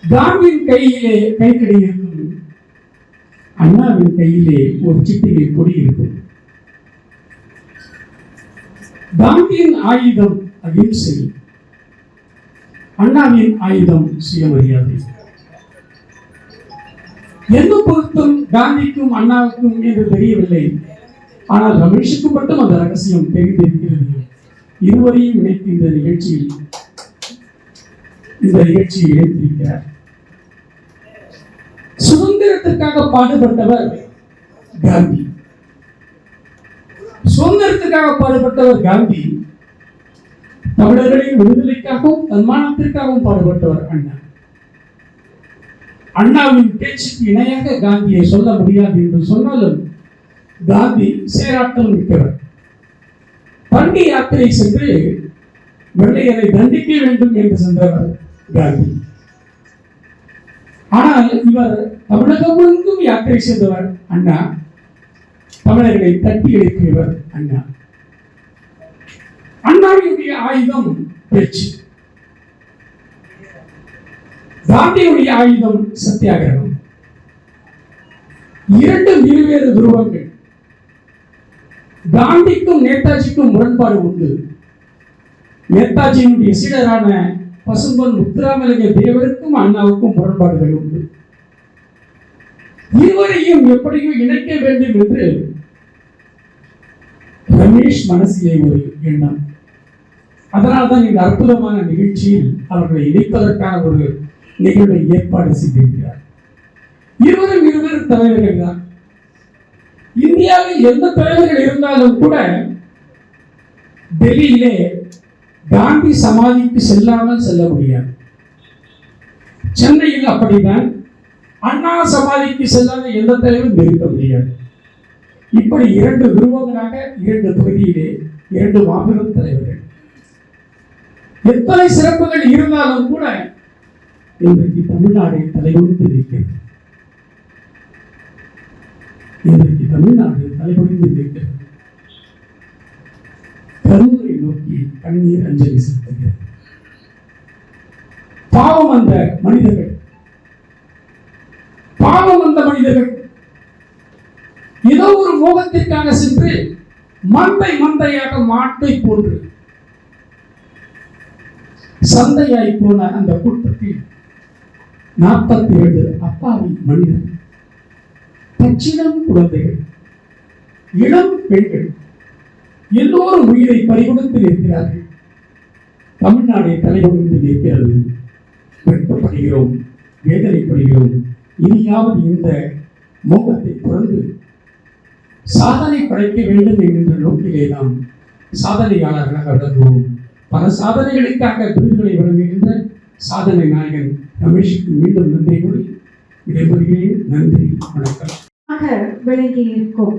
காந்தியின் கையிலே கைக்கடி இருக்கும், அண்ணாவின் கையிலே ஒரு சிட்டிகை பொடி இருக்கும். காந்தியின் ஆயுதம் அகிம்சை, அண்ணாவின் ஆயுதம் சுயமரியாதை. எந்த பொருத்தம் காந்திக்கும் அண்ணாவுக்கும் என்று தெரியவில்லை. ஆனால் ரமேஷுக்கு மட்டும் அந்த ரகசியம் தெரிந்திருக்கிறது. இருவரையும் இணைத்து இந்த நிகழ்ச்சியில் இணைத்திருக்கிறார். சுதந்திரத்திற்காக பாடுபட்டவர் காந்தி. சுதந்திரத்துக்காக பாடுபட்டவர் காந்தி, தமிழர்களின் விடுதலைக்காகவும் தன்மானத்திற்காகவும் பாடுபட்டவர் அண்ணா. அண்ணாவின் பேச்சுக்கு இணையாக காந்தியை சொல்ல முடியாது என்று சொன்னாலும் காந்தி சேராட்டம் மிக்கவர். பண்டி யாத்திரை சென்று வெள்ளையரை தண்டிக்க வேண்டும் என்று சென்றவர் காந்தி. ஆனால் இவர் தமிழகம் முழுவதும் யாத்திரை செய்தவர் அண்ணா. தமிழர்களை தட்டி எழுப்பியவர் அண்ணா. அண்ணாவினுடைய ஆயுதம் பேச்சு, காந்தியுடைய ஆயுதம் சத்தியாகிரகம். இரண்டு இருவேறு துருவங்கள். காந்திக்கும் நேதாஜிக்கும் முரண்பாடு உண்டு. நேதாஜியினுடைய சீடரான பசும்பொன் முத்துராமலிங்க தேவருக்கும் அண்ணாவுக்கும் முரண்பாடுகள் உண்டு. இருவரையும் எப்படியும் இணைக்க வேண்டும் என்று ரமேஷ் மனசிலே ஒரு எண்ணம். அதனால்தான் இந்த அற்புதமான நிகழ்ச்சியில் அவர்களை இணைப்பதற்கான ஒரு நிகழ்வை ஏற்பாடு செய்திருக்கிறார். இருவரும் இருவேறு தலைவர்கள் தான். இந்தியாவில் எந்த தலைவர்கள் இருந்தாலும் கூட டெல்லியிலே காந்தி சமாதிக்கு செல்லாமல் செல்ல முடியாது. சென்னையில் அப்படித்தான். அண்ணா சமாதிக்கு செல்லாத எந்த தலைவரும் இருக்க முடியாது. இப்படி இரண்டு துருவங்களாக இரண்டு தொகுதியிலே இரண்டு மாபெரும் தலைவர்கள். எத்தனை சிறப்புகள் இருந்தாலும் கூட இன்றைக்கு தமிழ்நாடு தலைகுனிந்து நிற்கிறது. இன்றைக்கு தமிழ்நாடு தலைகுனிந்து நிற்கிறது. கருணை நோக்கி கண்ணீர் அஞ்சலி செலுத்துகிறது. பாவம் அந்த மனிதர்கள், பாவம் அந்த மனிதர்கள் ஏதோ ஒரு மோகத்திற்காக சென்று மந்தையாக மாட்டை போன்று சந்தையாய் போன அந்த கூட்டத்தில் 47 அப்பாவி மனிதர்கள், பச்சிளம் குழந்தைகள், இளம் பெண்கள் எல்லோரும் உயிரை பறிகொடுத்து நிற்கிறார்கள். தமிழ்நாடை தலைவலிந்து நிற்கிறது. வெட்கப்படுகிறோம், வேதனைப்படுகிறோம். இனியாவது இந்த மோகத்தை துறந்து சாதனை படைக்க வேண்டும் என்கின்ற நோக்கிலே நாம் சாதனையாளர்களாக விளங்குவோம். பல சாதனைகளுக்காக விருதுகளை வழங்குகின்ற சாதனை நாயகன் ரமேஷுக்கு மீண்டும் நன்றி கூறி விடைபெறுகிறேன். நன்றி, வணக்கம். விளங்கி இருக்கும்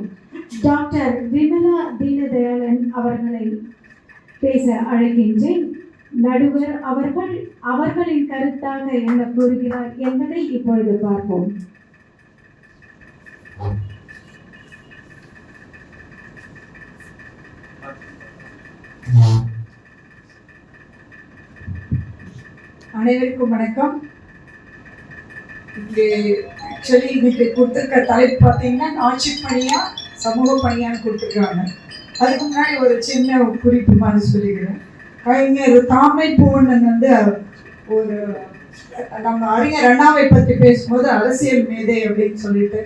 டாக்டர் விமலா தீனதயாளன் அவர்களை பேச அழைக்கின்றேன். நடுவர் அவர்கள் அவர்களின் கருத்தாக என்ன கூறுகிறார் என்பதை இப்பொழுது பார்ப்போம். அனைவருக்கும் வணக்கம். இன்னைக்கு கொடுத்துருக்க தலைப்பு பார்த்தீங்கன்னா ஆட்சி பணியா சமூக பணியான்னு கொடுத்துருக்காங்க. அதுக்கு முன்னாடி ஒரு சின்ன குறிப்பு மாதிரி சொல்லிக்கிறேன். கவிஞர் தாமரை பூவண்ணன் ஒரு நம்ம அறிஞர் அண்ணாவை பற்றி பேசும்போது அரசியல் மேதை அப்படின்னு சொல்லிட்டு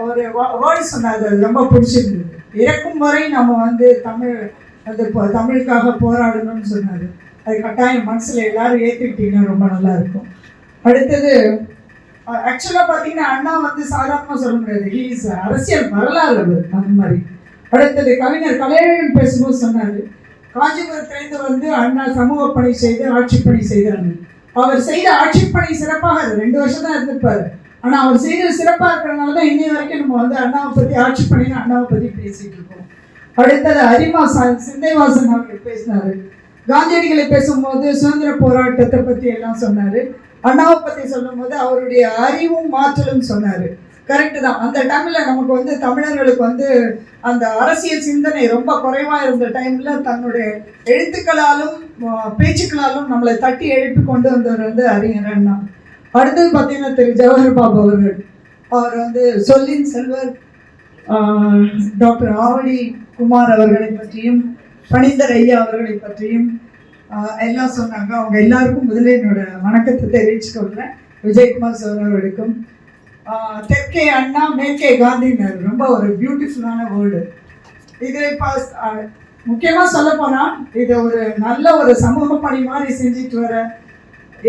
ஒரு வேர்டு சொன்னார். அது ரொம்ப பிடிச்சிருந்தது. இறக்கும் வரை நம்ம தமிழுக்காக போராடணும்னு சொன்னார். அது கட்டாயம் மனசில் எல்லாரும் ஏற்றுக்கிட்டீங்கன்னா ரொம்ப நல்லா இருக்கும். அடுத்தது ஆக்சுவலாக பார்த்தீங்கன்னா அண்ணா சாதாரணமாக சொல்ல முடியாது. அரசியல் வரலாறு அது அந்த மாதிரி. அடுத்தது கவிஞர் கலைஞர் பேசும்போது சொன்னார், காஞ்சிபுரத்திலேருந்து அண்ணா சமூக பணி செய்து ஆட்சி பணி செய்தாங்க. அவர் செய்த ஆட்சி பணி சிறப்பாக 2 வருஷம் தான் இருந்திருப்பார். ஆனால் அவர் செய்த சிறப்பாக இருக்கிறதுனால தான் இன்னை வரைக்கும் நம்ம அண்ணாவை பற்றி ஆட்சி பண்ணின்னு அண்ணாவை பற்றி பேசிகிட்டு இருக்கோம். அடுத்தது அரிமா சிந்தைவாசன் அவர்கள் பேசினார். காந்தியடிகளை பேசும்போது சுதந்திர போராட்டத்தை பற்றி எல்லாம் சொன்னார். அண்ணாவை பற்றி சொல்லும் போது அவருடைய அறிவும் மாற்றலும் சொன்னார். கரெக்டு தான். அந்த டைமில் நமக்கு தமிழர்களுக்கு அந்த அரசியல் சிந்தனை ரொம்ப குறைவாக இருந்த டைமில் தன்னுடைய எழுத்துக்களாலும் பேச்சுக்களாலும் நம்மளை தட்டி எழுப்பி கொண்டு வந்தவர் அறிஞர் அண்ணா. அடுத்தது பார்த்தீங்கன்னா திரு ஜவஹர் பாபு அவர்கள். அவர் சொல்லின் செல்வர் டாக்டர் ஆவடி குமார் அவர்களை பற்றியும் பணிந்தர் ஐயா அவர்களை பற்றியும் எல்லாம் சொன்னாங்க. அவங்க எல்லாருக்கும் முதல்ல என்னோட வணக்கத்தை தெரிவிச்சு கொள்கிறேன். விஜயகுமார் சார் அவர்களுக்கும். தெற்கே அண்ணா மேற்கே காந்தினர் ரொம்ப ஒரு பியூட்டிஃபுல்லான வேர்டு இது. முக்கியமாக சொல்ல போனால் இது ஒரு நல்ல ஒரு சமூக பணி மாதிரி செஞ்சுட்டு வர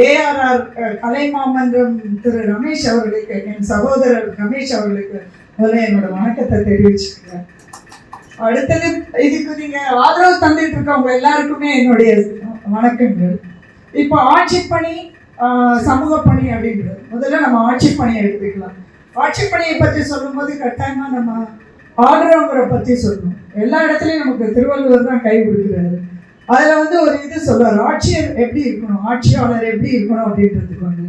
ஏஆர்ஆர் கலைமாமன்றம் திரு ரமேஷ் அவர்களுக்கு, என் சகோதரர் ரமேஷ் அவர்களுக்கு முதல்ல என்னோட வணக்கத்தை தெரிவிச்சுக்கிறேன். அடுத்தது இதுக்கு நீங்க ஆதரவு தந்துட்டு இருக்கவங்க எல்லாருக்குமே என்னுடைய வணக்கங்கள். இப்போ ஆட்சி பணி, சமூக பணி அப்படின்றது முதல்ல நம்ம ஆட்சி பணியை எடுத்துக்கலாம். ஆட்சி பணியை பற்றி சொல்லும்போது கட்டாயமா நம்ம ஆளுநரை பற்றி சொல்லணும். எல்லா இடத்துலையும் நமக்கு திருவள்ளுவர் தான் கை கொடுக்குறாரு. அதில் வந்து ஒரு இது சொல்றாரு, ஆட்சியர் எப்படி இருக்கணும், ஆட்சியாளர் எப்படி இருக்கணும் அப்படின்றதுக்கு ஒன்று.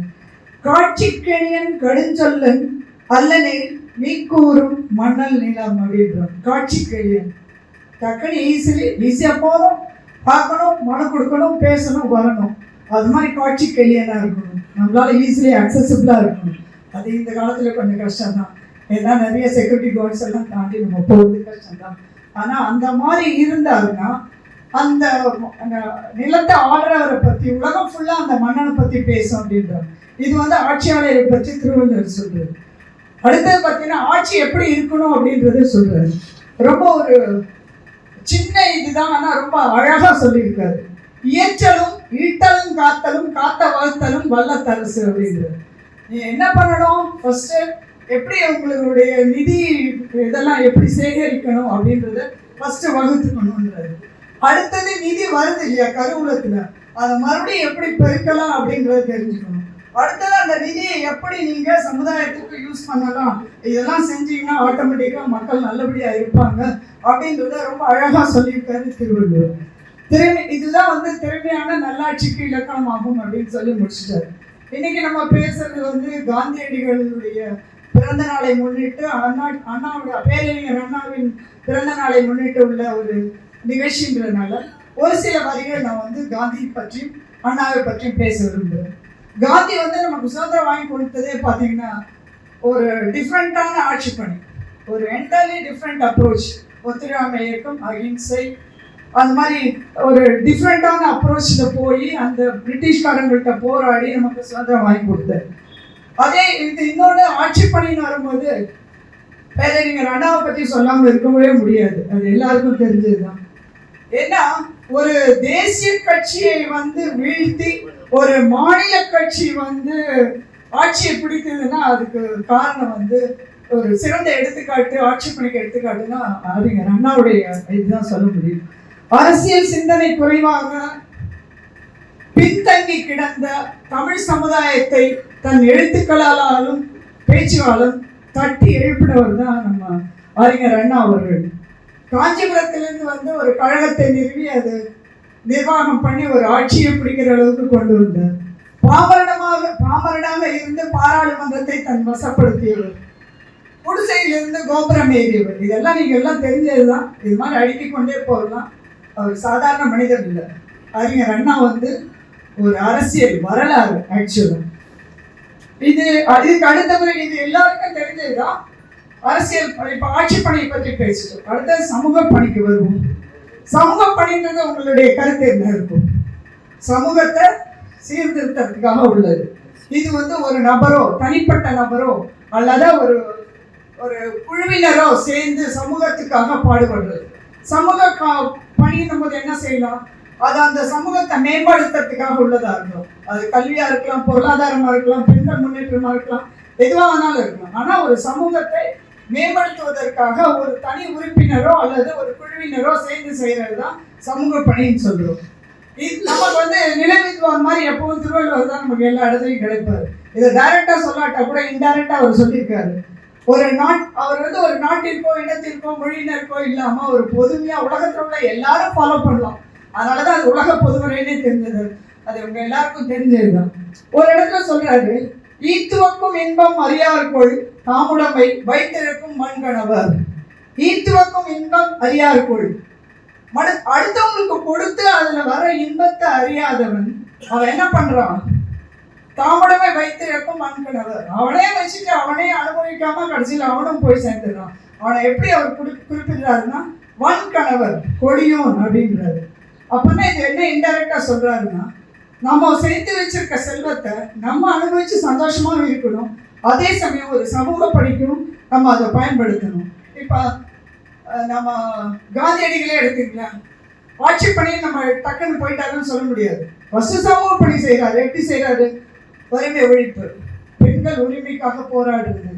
காட்சிக்கணியன் கடுஞ்சொல்லன் அல்லனில் மீக்கூறும் மண்ணல் நிலம் அப்படின்றோம். காட்சிக்கணியன் டக்குன்னு ஈஸியாக போகணும், பார்க்கணும், மனம் கொடுக்கணும், பேசணும், வரணும். அது மாதிரி காட்சிக்கணியனாக இருக்கணும். நம்மளால ஈஸிலி அக்சசிபிளாக இருக்கணும். அது இந்த காலத்தில் கொஞ்சம் கஷ்டம்தான். ஏன்னா நிறைய செக்யூரிட்டி கார்ட்ஸ் எல்லாம் தாண்டி நம்ம போகிறது கஷ்டம்தான். ஆனால் அந்த மாதிரி இருந்தாருன்னா அந்த நிலத்தை ஆடுறவரை பற்றி உலகம் ஃபுல்லாக அந்த மன்னனை பற்றி பேசும் அப்படின்றார். இது வந்து ஆட்சியாளரை பற்றி திருவள்ளுவர் சொல்றாரு. அடுத்தது பார்த்தீங்கன்னா ஆட்சி எப்படி இருக்கணும் அப்படின்றத சொல்றாரு. ரொம்ப ஒரு சின்ன இதுதான், ஆனால் ரொம்ப அழகாக சொல்லியிருக்காரு. இயற்றலும் ஈட்டலும் காத்தலும் காத்த வாழ்த்தலும் வல்ல தரசு அப்படின்றது. நீ என்ன பண்ணணும், ஃபர்ஸ்ட் எப்படி உங்களுடைய நிதி இதெல்லாம் எப்படி சேகரிக்கணும் அப்படின்றத ஃபர்ஸ்ட் வகுத்துக்கணும்ன்றது. அடுத்தது நிதி வருது இல்லையா கருவூலத்துல, அதை மறுபடியும் எப்படி பெருக்கலாம் அப்படின்றத தெரிஞ்சுக்கணும். அடுத்தது அந்த நிதியை எப்படி நீங்க சமுதாயத்துக்கு யூஸ் பண்ணலாம், இதெல்லாம் செஞ்சீங்கன்னா ஆட்டோமேட்டிக்கா மக்கள் நல்லபடியா இருப்பாங்க அப்படின்றத ரொம்ப அழகா சொல்லியிருக்காரு திருவள்ளுவர். இதுதான் வந்து திறமையான நல்லாட்சிக்கு இலக்கணமாகும் அப்படின்னு சொல்லி முடிச்சிட்டாரு. இன்னைக்கு நம்ம பேசுறது வந்து காந்தியடிகளுடைய பிறந்த நாளை முன்னிட்டு, அண்ணாவுடைய பேரறிஞர் அண்ணாவின் பிறந்த நாளை முன்னிட்டு உள்ள ஒரு நிகழ்ச்சின்றதுனால ஒரு சில வரிகள் நான் வந்து காந்தி பற்றியும் அண்ணாவை பற்றியும் பேச விரும்புகிறேன். காந்தி வந்து நமக்கு சுதந்திரம் வாங்கி கொடுத்ததே பார்த்தீங்கன்னா ஒரு டிஃப்ரெண்ட்டான ஆட்சி பணி, ஒரு என்டையர்லி டிஃப்ரெண்ட் அப்ரோச். ஒத்துழையாமை இயக்கம், அகிம்சை, அந்த மாதிரி ஒரு டிஃப்ரெண்ட்டான அப்ரோச்சில் போய் அந்த பிரிட்டிஷ்காரங்கள்கிட்ட போராடி நமக்கு சுதந்திரம் வாங்கி கொடுத்தாரு. அதே இது இன்னொன்று ஆட்சி பணின்னு வரும்போது பேரறிஞர் அண்ணாவை பற்றி சொல்லாமல் இருக்கவே முடியாது. அது எல்லாருக்கும் தெரிஞ்சதுதான். ஏன்னா ஒரு தேசிய கட்சியை வந்து வீழ்த்தி ஒரு மாநில கட்சி வந்து ஆட்சியை பிடிக்குதுன்னா அதுக்கு காரணம் வந்து ஒரு சிறந்த எடுத்துக்காட்டு, ஆட்சி பணிக்கு எடுத்துக்காட்டுன்னா அறிஞர் அண்ணாவுடைய இதுதான் சொல்ல முடியும். அரசியல் சிந்தனை குறைவாக பின்தங்கி கிடந்த தமிழ் சமுதாயத்தை தன் எழுத்துக்களாலும் பேச்சுவாலும் தட்டி எழுப்பினவர் தான் நம்ம அறிஞர் அண்ணா அவர்கள். காஞ்சிபுரத்திலிருந்து வந்து ஒரு கழகத்தை நிறுவி அது நிர்வாகம் பண்ணி ஒரு ஆட்சியை பிடிக்கிற அளவுக்கு கொண்டு வந்தார். பாமரனாக இருந்து பாராளுமன்றத்தை தன் வசப்படுத்தியவர். குடிசையிலிருந்து கோபுரம் ஏறியவர். இதெல்லாம் நீங்க எல்லாம் தெரிஞ்சதுதான். இது மாதிரி அடுக்கிக் கொண்டே போகலாம். அவர் சாதாரண மனிதர் இல்லை. அறிஞர் அண்ணா வந்து ஒரு அரசியல் வரலாறு. ஆக்சுவலா இதுக்கு அடுத்தவரை இது எல்லாருக்கும் தெரிஞ்சதுதான். அரசியல் இப்ப ஆட்சி பணியை பற்றி பேசிட்டோம். அடுத்தது சமூக பணிக்கு வருவோம். சமூக பணின்றது உங்களுடைய கருத்து என்ன இருக்கும்? சமூகத்தை சீர்திருத்தத்துக்காக உள்ளது. இது வந்து ஒரு நபரோ, தனிப்பட்ட நபரோ அல்லது ஒரு ஒரு குழுவினரோ சேர்ந்து சமூகத்துக்காக பாடுபடுறது. சமூக பணியின் போது என்ன செய்யலாம், அது அந்த சமூகத்தை மேம்படுத்துறதுக்காக உள்ளதா இருக்கும். அது கல்வியா இருக்கலாம், பொருளாதாரமா இருக்கலாம், பெண்கள் முன்னேற்றமா இருக்கலாம், எதுவாக வேணாலும் இருக்கலாம். ஆனா ஒரு சமூகத்தை மேம்படுத்துவதற்காக ஒரு தனி உறுப்பினரோ அல்லது ஒரு குழுவினரோ சேர்ந்து செய்யறது தான் சமூக பணின்னு சொல்றோம். நமக்கு வந்து நிலைவித்வான் மாதிரி எப்பவும் திருவள்ளுவர் தான் நமக்கு எல்லா இடத்துலையும் கிடைப்பாரு. இதை டைரக்டா சொல்லாட்டா கூட இன்டைரக்டா அவர் சொல்லியிருக்காரு. அவர் வந்து ஒரு நாட்டிற்கோ இனத்திற்கோ மொழியினருக்கோ இல்லாம ஒரு பொதுமையா உலகத்தில் உள்ள எல்லாரும் ஃபாலோ பண்ணலாம். அதனாலதான் அது உலக பொதுமுறைன்னே தெரிஞ்சது. அது உங்க எல்லாருக்கும் தெரிஞ்சதுதான். ஒரு இடத்துல சொல்றாரு, ஈத்துவக்கும் இன்பம் அறியார்கொள் தாமுடமை வைத்திருக்கும் மண்கணவர். ஈத்துவக்கும் இன்பம் அறியார்கொள், அடுத்தவங்களுக்கு கொடுத்து அதுல வர இன்பத்தை அறியாதவன் அவன் என்ன பண்றான், தாமுடமை வைத்திருக்கும் மண்கணவர். அவனே வச்சுட்டு அவனே அனுபவிக்காம கடைசியில் அவனும் போய் சேர்ந்துடுறான். அவனை எப்படி அவர் குறிப்பிடுறாருன்னா வன்கணவர், கொடியோன் அப்படின்றாரு. அப்படின்னா இது என்ன இன்டைரக்டா சொல்றாருன்னா, நம்ம சேர்த்து வச்சிருக்க செல்வத்தை நம்ம அனுபவிச்சு சந்தோஷமாக இருக்கணும். அதே சமயம் ஒரு சமூக பணிக்கும் நம்ம அதை பயன்படுத்தணும். இப்போ நம்ம காந்தியடிகளே எடுத்துக்கலாம். ஆட்சி பணி நம்ம டக்குன்னு போயிட்டாருன்னு சொல்ல முடியாது. ஃபர்ஸ்ட் சமூக பணி செய்கிறாரு. எப்படி செய்கிறாரு? வறுமை ஒழிப்பு, பெண்கள் உரிமைக்காக போராடுறது,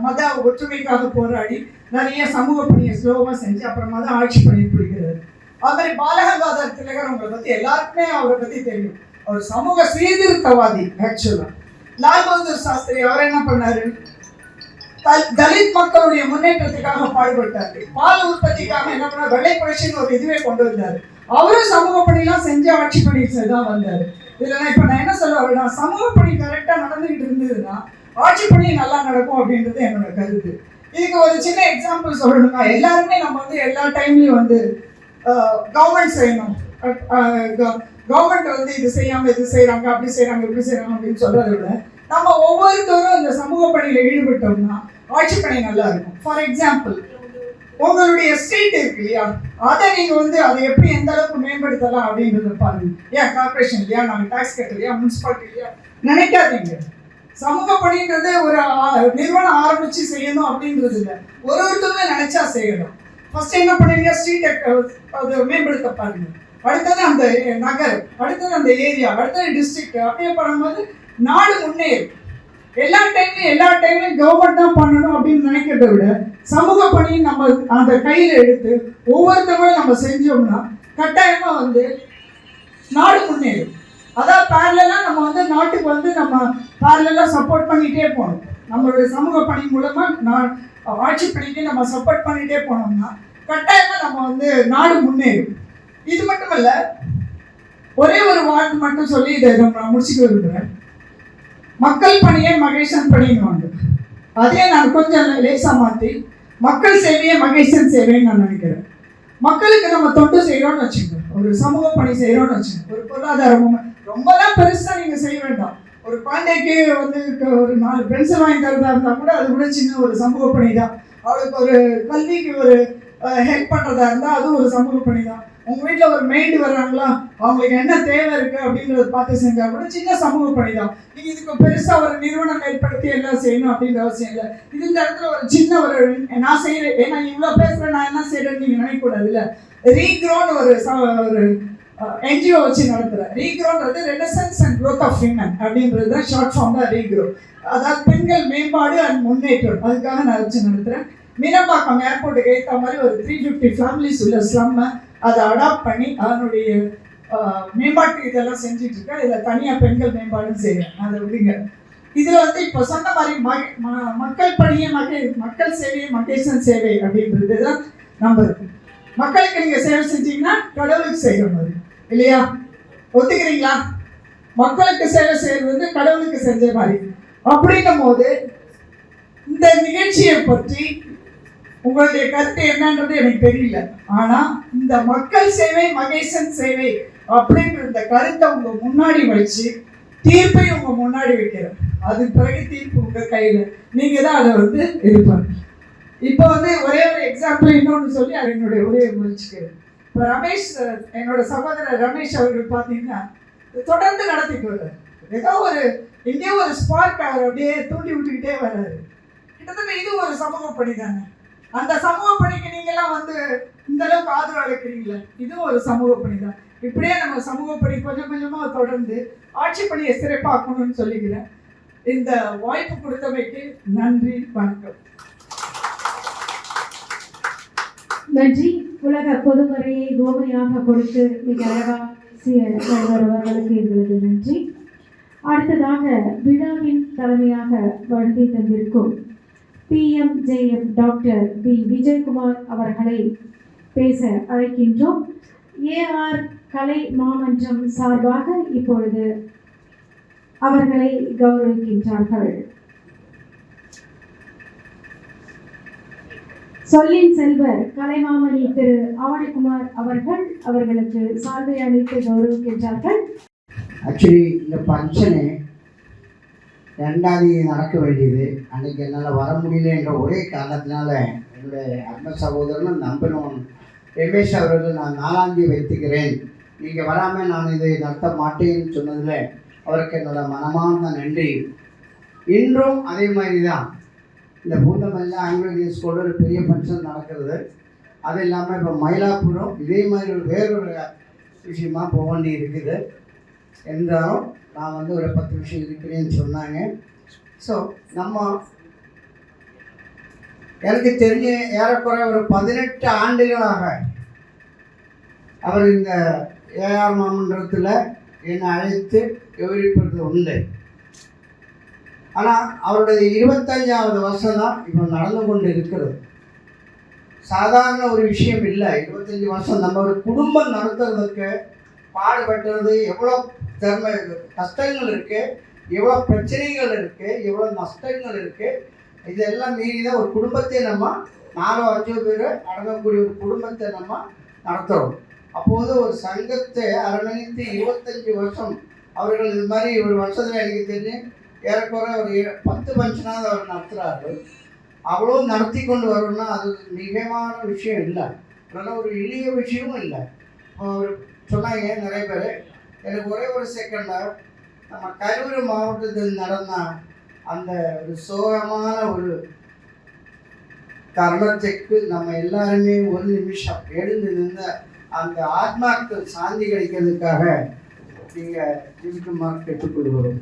மத ஒற்றுமைக்காக போராடி நிறைய சமூக பணியை ஸ்லோவாக செஞ்சு அப்புறமா தான் ஆட்சி பண்ணி பிடிக்கிறாரு. அது மாதிரி பாலகங்காதர் திலகர் உங்களை பற்றி எல்லாருக்குமே அவரை பற்றி தெரியும். அவர் சமூக சீர்திருத்தவாதி. ஆக்சுவலாக லால் பகதூர் சாஸ்திரி அவர் என்ன பண்ணாரு, தலித் மக்களுடைய முன்னேற்றத்துக்காக பாடுபட்டாரு. பால் உற்பத்திக்காக என்ன பண்ணார், வெள்ளை புரட்சின்னு ஒரு இதுவே கொண்டு வந்தாரு. அவரும் சமூக பணிலாம் செஞ்சு ஆட்சி பண்ணி தான் வந்தாரு. இதுல இப்ப நான் என்ன சொல்ல வரேன்னா, சமூக பணி கரெக்டா நடந்துகிட்டு இருந்ததுன்னா ஆட்சி பணி நல்லா நடக்கும் அப்படின்றது என்னோட கருத்து. இதுக்கு ஒரு சின்ன எக்ஸாம்பிள் சொல்லணும்னா, எல்லாருமே நம்ம வந்து எல்லா டைம்லயும் வந்து கவர்மெண்ட் செய்யணும், கவர்மெண்ட் வந்து இது செய்யாம இது செய்யறாங்க, அப்படி செய்யறாங்க, இப்படி செய்யறாங்க அப்படின்னு சொல்றதை விட நம்ம ஒவ்வொருத்தரும் இந்த சமூக பணியில ஈடுபட்டோம்னா ஆட்சி பணி நல்லா இருக்கும். ஃபார் எக்ஸாம்பிள், உங்களுடைய ஸ்ட்ரீட் இருக்கு இல்லையா, அதை நீங்க வந்து அதை எப்படி எந்த அளவுக்கு மேம்படுத்தலாம் அப்படின்றத பாருங்க. ஏன் கார்பரேஷன் இல்லையா, நாங்க டாக்ஸ் கட்டலையா, முனிசிபாலிட்டி இல்லையா நினைக்காதீங்க. சமூக பணின்றது ஒரு நிறுவனம் ஆரம்பிச்சு செய்யணும் அப்படின்றது இல்லை, ஒருத்தருமே நினைச்சா செய்யணும். ஃபர்ஸ்ட் என்ன பண்ணுவீங்க, ஸ்ட்ரீட்டை அதை மேம்படுத்த பாருங்க. அடுத்தது அந்த நகர், அடுத்தது அந்த ஏரியா, அடுத்தது டிஸ்ட்ரிக்ட். அப்படியே பண்ணும்போது நாடு முன்னேறும். எல்லா டைம்லையும் கவர்மெண்ட் தான் பண்ணணும் அப்படின்னு நினைக்கிறத விட சமூக பணியை நம்ம அந்த கையில் எடுத்து ஒவ்வொருத்தவங்களும் நம்ம செஞ்சோம்னா கட்டாயமாக வந்து நாடு முன்னேறும். அதாவது பேரலாக நம்ம வந்து நாட்டுக்கு வந்து நம்ம பேரலாக சப்போர்ட் பண்ணிகிட்டே போகணும். நம்மளுடைய சமூக பணி மூலமாக ஆட்சி பணிக்கு நம்ம சப்போர்ட் பண்ணிகிட்டே போனோம்னா கட்டாயமாக நம்ம வந்து நாடு முன்னேறும். இது மட்டும் இல்லை, ஒரே ஒரு வார்த்தை மட்டும் சொல்லி இதை நான் முடிச்சுக்க விரும்புகிறேன். மக்கள் பணியே மகேசன் பணின்னு, அதே நான் கொஞ்சம் லேசாக மாற்றி மக்கள் சேவையே மகேசன் சேவைன்னு நான் நினைக்கிறேன். மக்களுக்கு நம்ம தொண்டு செய்கிறோம்னு வச்சுக்கோங்க, ஒரு சமூக பணி செய்கிறோம்னு வச்சுக்கோங்க, ஒரு பொருளாதாரமும் ரொம்பலாம் பெருசாக நீங்கள் செய்ய வேண்டாம். ஒரு குழந்தைக்கு வந்து ஒரு 4 பென்சில் வாங்கி தரதா இருந்தால் கூட அது கூட சின்ன ஒரு சமூக பணி தான். அவளுக்கு ஒரு கல்விக்கு ஒரு ஹெல்ப் பண்ணுறதா இருந்தால் அதுவும் ஒரு சமூக பணி தான். உங்கள் வீட்டில் ஒரு மெய்டு வர்றாங்களா, அவங்களுக்கு என்ன தேவை இருக்குது அப்படின்றத பார்த்து செஞ்சால் கூட சின்ன சமூக பணி தான். நீங்கள் இதுக்கு பெருசாக ஒரு நிறுவனம் ஏற்படுத்தி எல்லாம் செய்யணும் அப்படின்ற அவசியம் இல்லை. இது இந்த இடத்துல ஒரு சின்ன ஒரு நான் செய்கிறேன், ஏன்னா இவ்வளோ பேசுகிறேன் நான் என்ன செய்கிறேன்னு நீங்கள் நினைக்கக்கூடாது. இல்லை, ரீக்ரோன்னு ஒரு என்ஜிஓ வச்சு நடத்துகிறேன். ரீக்ரோன்றது ரெனசன்ஸ் அண்ட் க்ரோத் ஆஃப் விமன் அப்படின்றது தான் ஷார்ட் ஃபார்ம் தான் ரீக்ரோ. அதாவது பெண்கள் மேம்பாடு அண்ட் முன்னேற்றம், அதுக்காக நான் வச்சு நடத்துகிறேன். மீனம்பாக்கம் ஏர்போர்ட்டுக்கு ஏற்ற மாதிரி ஒரு 350 ஃபேமிலிஸ் உள்ள ஸ்லம்மை அதை அடாப்ட் பண்ணி அதனுடைய மேம்பாட்டு இதெல்லாம் செஞ்சுட்டு இருக்கேன். இதில் தனியாக பெண்கள் மேம்பாடும் செய்கிறேன். அதை விடுங்க. இதில் வந்து இப்போ சொன்ன மாதிரி மக்கள் பணியை மக்கள் சேவையை மகேசன் சேவை அப்படின்றது தான் நம்ம இருக்கு. மக்களுக்கு நீங்கள் சேவை செஞ்சீங்கன்னா கடவுளுக்கு செய்கிற மாதிரி இல்லையா, ஒத்துக்கிறீங்களா? மக்களுக்கு சேவை செய்கிறது வந்து கடவுளுக்கு செஞ்ச மாதிரி. அப்படின்னும் போது இந்த நிகழ்ச்சியை பற்றி உங்களுடைய கருத்து என்னன்றது எனக்கு தெரியல. ஆனால் இந்த மக்கள் சேவை மகேசன் சேவை அப்படின்ற இந்த கருத்தை உங்க முன்னாடி வச்சு தீர்ப்பை உங்க முன்னாடி வைக்கிறேன். அதுக்கு பிறகு தீர்ப்பு உங்க கையில், நீங்க தான் அதை வந்து இருப்பாங்க. இப்போ வந்து ஒரே ஒரு எக்ஸாம்பிள் இன்னொன்று சொல்லி அது என்னுடைய உரையை முடிச்சுக்கிறேன். இப்போ ரமேஷ், என்னோட சகோதரர் ரமேஷ் அவர்கள் பார்த்தீங்கன்னா தொடர்ந்து நடத்திட்டு வர்றாரு. ஏதோ ஒரு எங்கேயோ ஒரு ஸ்பார்க் அவர் அப்படியே தூண்டி விட்டுக்கிட்டே வர்றாரு. கிட்டத்தட்ட இது ஒரு சமூக பணி தானே. அந்த சமூக பணிக்கு நீங்கள்லாம் வந்து இந்த அளவுக்கு ஆதரவு அளிக்கிறீங்களே, இதுவும் ஒரு சமூக பணி தான். இப்படியே நம்ம சமூக பணி கொஞ்சம் கொஞ்சமாக தொடர்ந்து ஆட்சி பணியை சிறப்பாக்கணும்னு சொல்லிக்கிறேன். இந்த வாய்ப்பு கொடுத்தமைக்கு நன்றி, வணக்கம். நன்றி. உலக பொதுமறையை கோவையாக கொடுத்து மிக அழகாக அவர்களுக்கு எங்களது நன்றி. அடுத்ததாக விழாவின் தலைமையாக வருகை தந்திருக்கும் PMJF டாக்டர் பி விஜயகுமார் அவர்களை பேச அழைக்கின்றோம். AR கலை மாமன்றம் சார்பாக இப்பொழுது அவர்களை கௌரவிக்கின்றார்கள். சொல்லின் செல்வர் கலைமாமணி திரு ஆவணிக்குமார் அவர்கள் அவர்களுக்கு சால்வை அளித்து கௌரவிக்கின்றார்கள். ஆக்சுவலி இந்த ஃபங்க்ஷனு 2ஆம் தேதி நடக்க வேண்டியது. அன்றைக்கி என்னால் வர முடியல என்ற ஒரே காரணத்தினால என்னுடைய அன்ப சகோதரனும் நம்பினோம் ரமேஷ் அவர்கள் நான் 4ஆம் தேதி வைத்துக்கிறேன், நீங்கள் வராமல் நான் இதை நடத்த மாட்டேன்னு சொன்னதில் அவருக்கு என்னோட மனமார்ந்த நன்றி. இன்றும் அதே மாதிரி தான் இந்த பூந்தமல்ல ஆங்கிலேய ஸ்கூலில் ஒரு பெரிய ஃபங்க்ஷன் நடக்கிறது. அது இல்லாமல் இப்போ மயிலாப்பூரம் இதே மாதிரி ஒரு வேறொரு விஷயமா போக வேண்டி இருக்குது. என்றாலும் நான் வந்து ஒரு 10 விஷயம் இருக்கிறேன்னு சொன்னாங்க. ஸோ நம்ம எனக்கு தெரிஞ்ச ஏறக்குறைய ஒரு 18 ஆண்டுகளாக அவர் இந்த ஏஆர் மாமன்றத்தில் என்னை அழைத்து விவரிப்பது உண்டு. ஆனால் அவருடைய 25வது வருஷம் தான் இப்போ நடந்து கொண்டு இருக்கிறது. சாதாரண ஒரு விஷயம் இல்லை. 25 வருஷம் நம்ம ஒரு குடும்பம் நடத்துறதுக்கு பாடுபட்டுறது எவ்வளோ கஷ்டங்கள் இருக்குது, எவ்வளோ பிரச்சனைகள் இருக்குது, எவ்வளோ நஷ்டங்கள் இருக்குது. இதெல்லாம் மீறி தான் ஒரு குடும்பத்தை நம்ம 4-5 பேர் அடங்கக்கூடிய ஒரு குடும்பத்தை நம்ம நடத்துகிறோம். அப்போது ஒரு சங்கத்தை அரவணைத்து 25 வருஷம் அவர்கள் இது மாதிரி ஒரு வருஷத்தில் எனக்கு தெரிஞ்சு ஏறக்குறை ஒரு 10 ஃபங்க்ஷனாவது அவர் நடத்துகிறார்கள். அவ்வளோ நடத்தி கொண்டு வரணும்னா அது மிகமான விஷயம் இல்லை, அதனால் ஒரு எளிய விஷயமும் இல்லை. அவர் சொன்னாங்க நிறைய பேர். எனக்கு ஒரே ஒரு செகண்டில் நம்ம கரூர் மாவட்டத்தில் நடந்த அந்த ஒரு சோகமான ஒரு தருணத்துக்கு நம்ம எல்லாருமே ஒரு நிமிஷம் எழுந்து நின்று அந்த ஆத்மாக்கு சாந்தி கிடைக்கிறதுக்காக நீங்கள் ஜீவிக்குமாறு கேட்டுக்கொள்கிறோம்.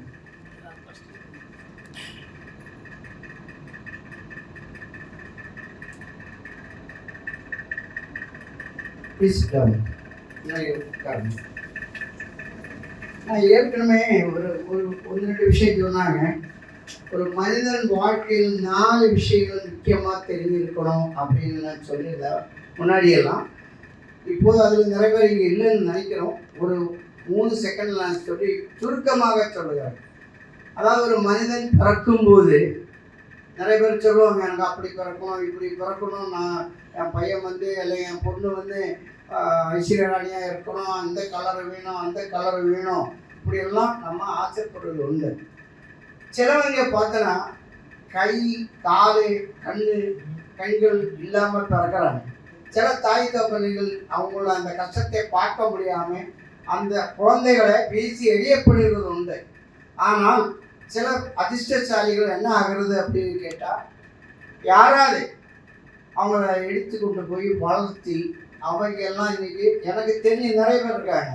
நான் ஏற்கனவே ஒரு 1-2 விஷயம் சொன்னாங்க. ஒரு மனிதன் வாழ்க்கையில் 4 விஷயங்கள் முக்கியமாக தெரிஞ்சிருக்கணும் அப்படின்னு நான் சொல்லியிருந்தேன் முன்னாடியெல்லாம். இப்போது அதில் நிறைய பேர் இங்கே இல்லைன்னு நினைக்கிறோம். ஒரு 3 செகண்ட் நான் சொல்லி சுருக்கமாக சொல்லுகிறேன். அதாவது ஒரு மனிதன் பிறக்கும்போது நிறைய பேர் சொல்லுவாங்க, எனக்கு அப்படி பிறக்கணும் இப்படி பிறக்கணும், நான் என் பையன் இல்லை என் பொண்ணு ஐஸ்வர்யராணியாக இருக்கணும், அந்த கலர் வேணும் அந்த கலர் வேணும், இப்படியெல்லாம் நம்ம ஆசைப்படுறது உண்டு. சிலவங்க பார்த்தோன்னா கை கால் கண்கள் இல்லாமல் பிறக்கிறாங்க. சில தாய் தகப்பன்கள் அவங்களோட அந்த கஷ்டத்தை பார்க்க முடியாமல் அந்த குழந்தைகளை வீசி எரியப்படுகிறது உண்டு. ஆனால் சில அதிர்ஷ்டசாலிகள் என்ன ஆகிறது அப்படின்னு கேட்டால், யாராவது அவங்கள எடுத்து கொண்டு போய் வளர்த்தி அவங்க எல்லாம் இன்னைக்கு எனக்கு தெரிஞ்ச நிறைய பேர் இருக்காங்க.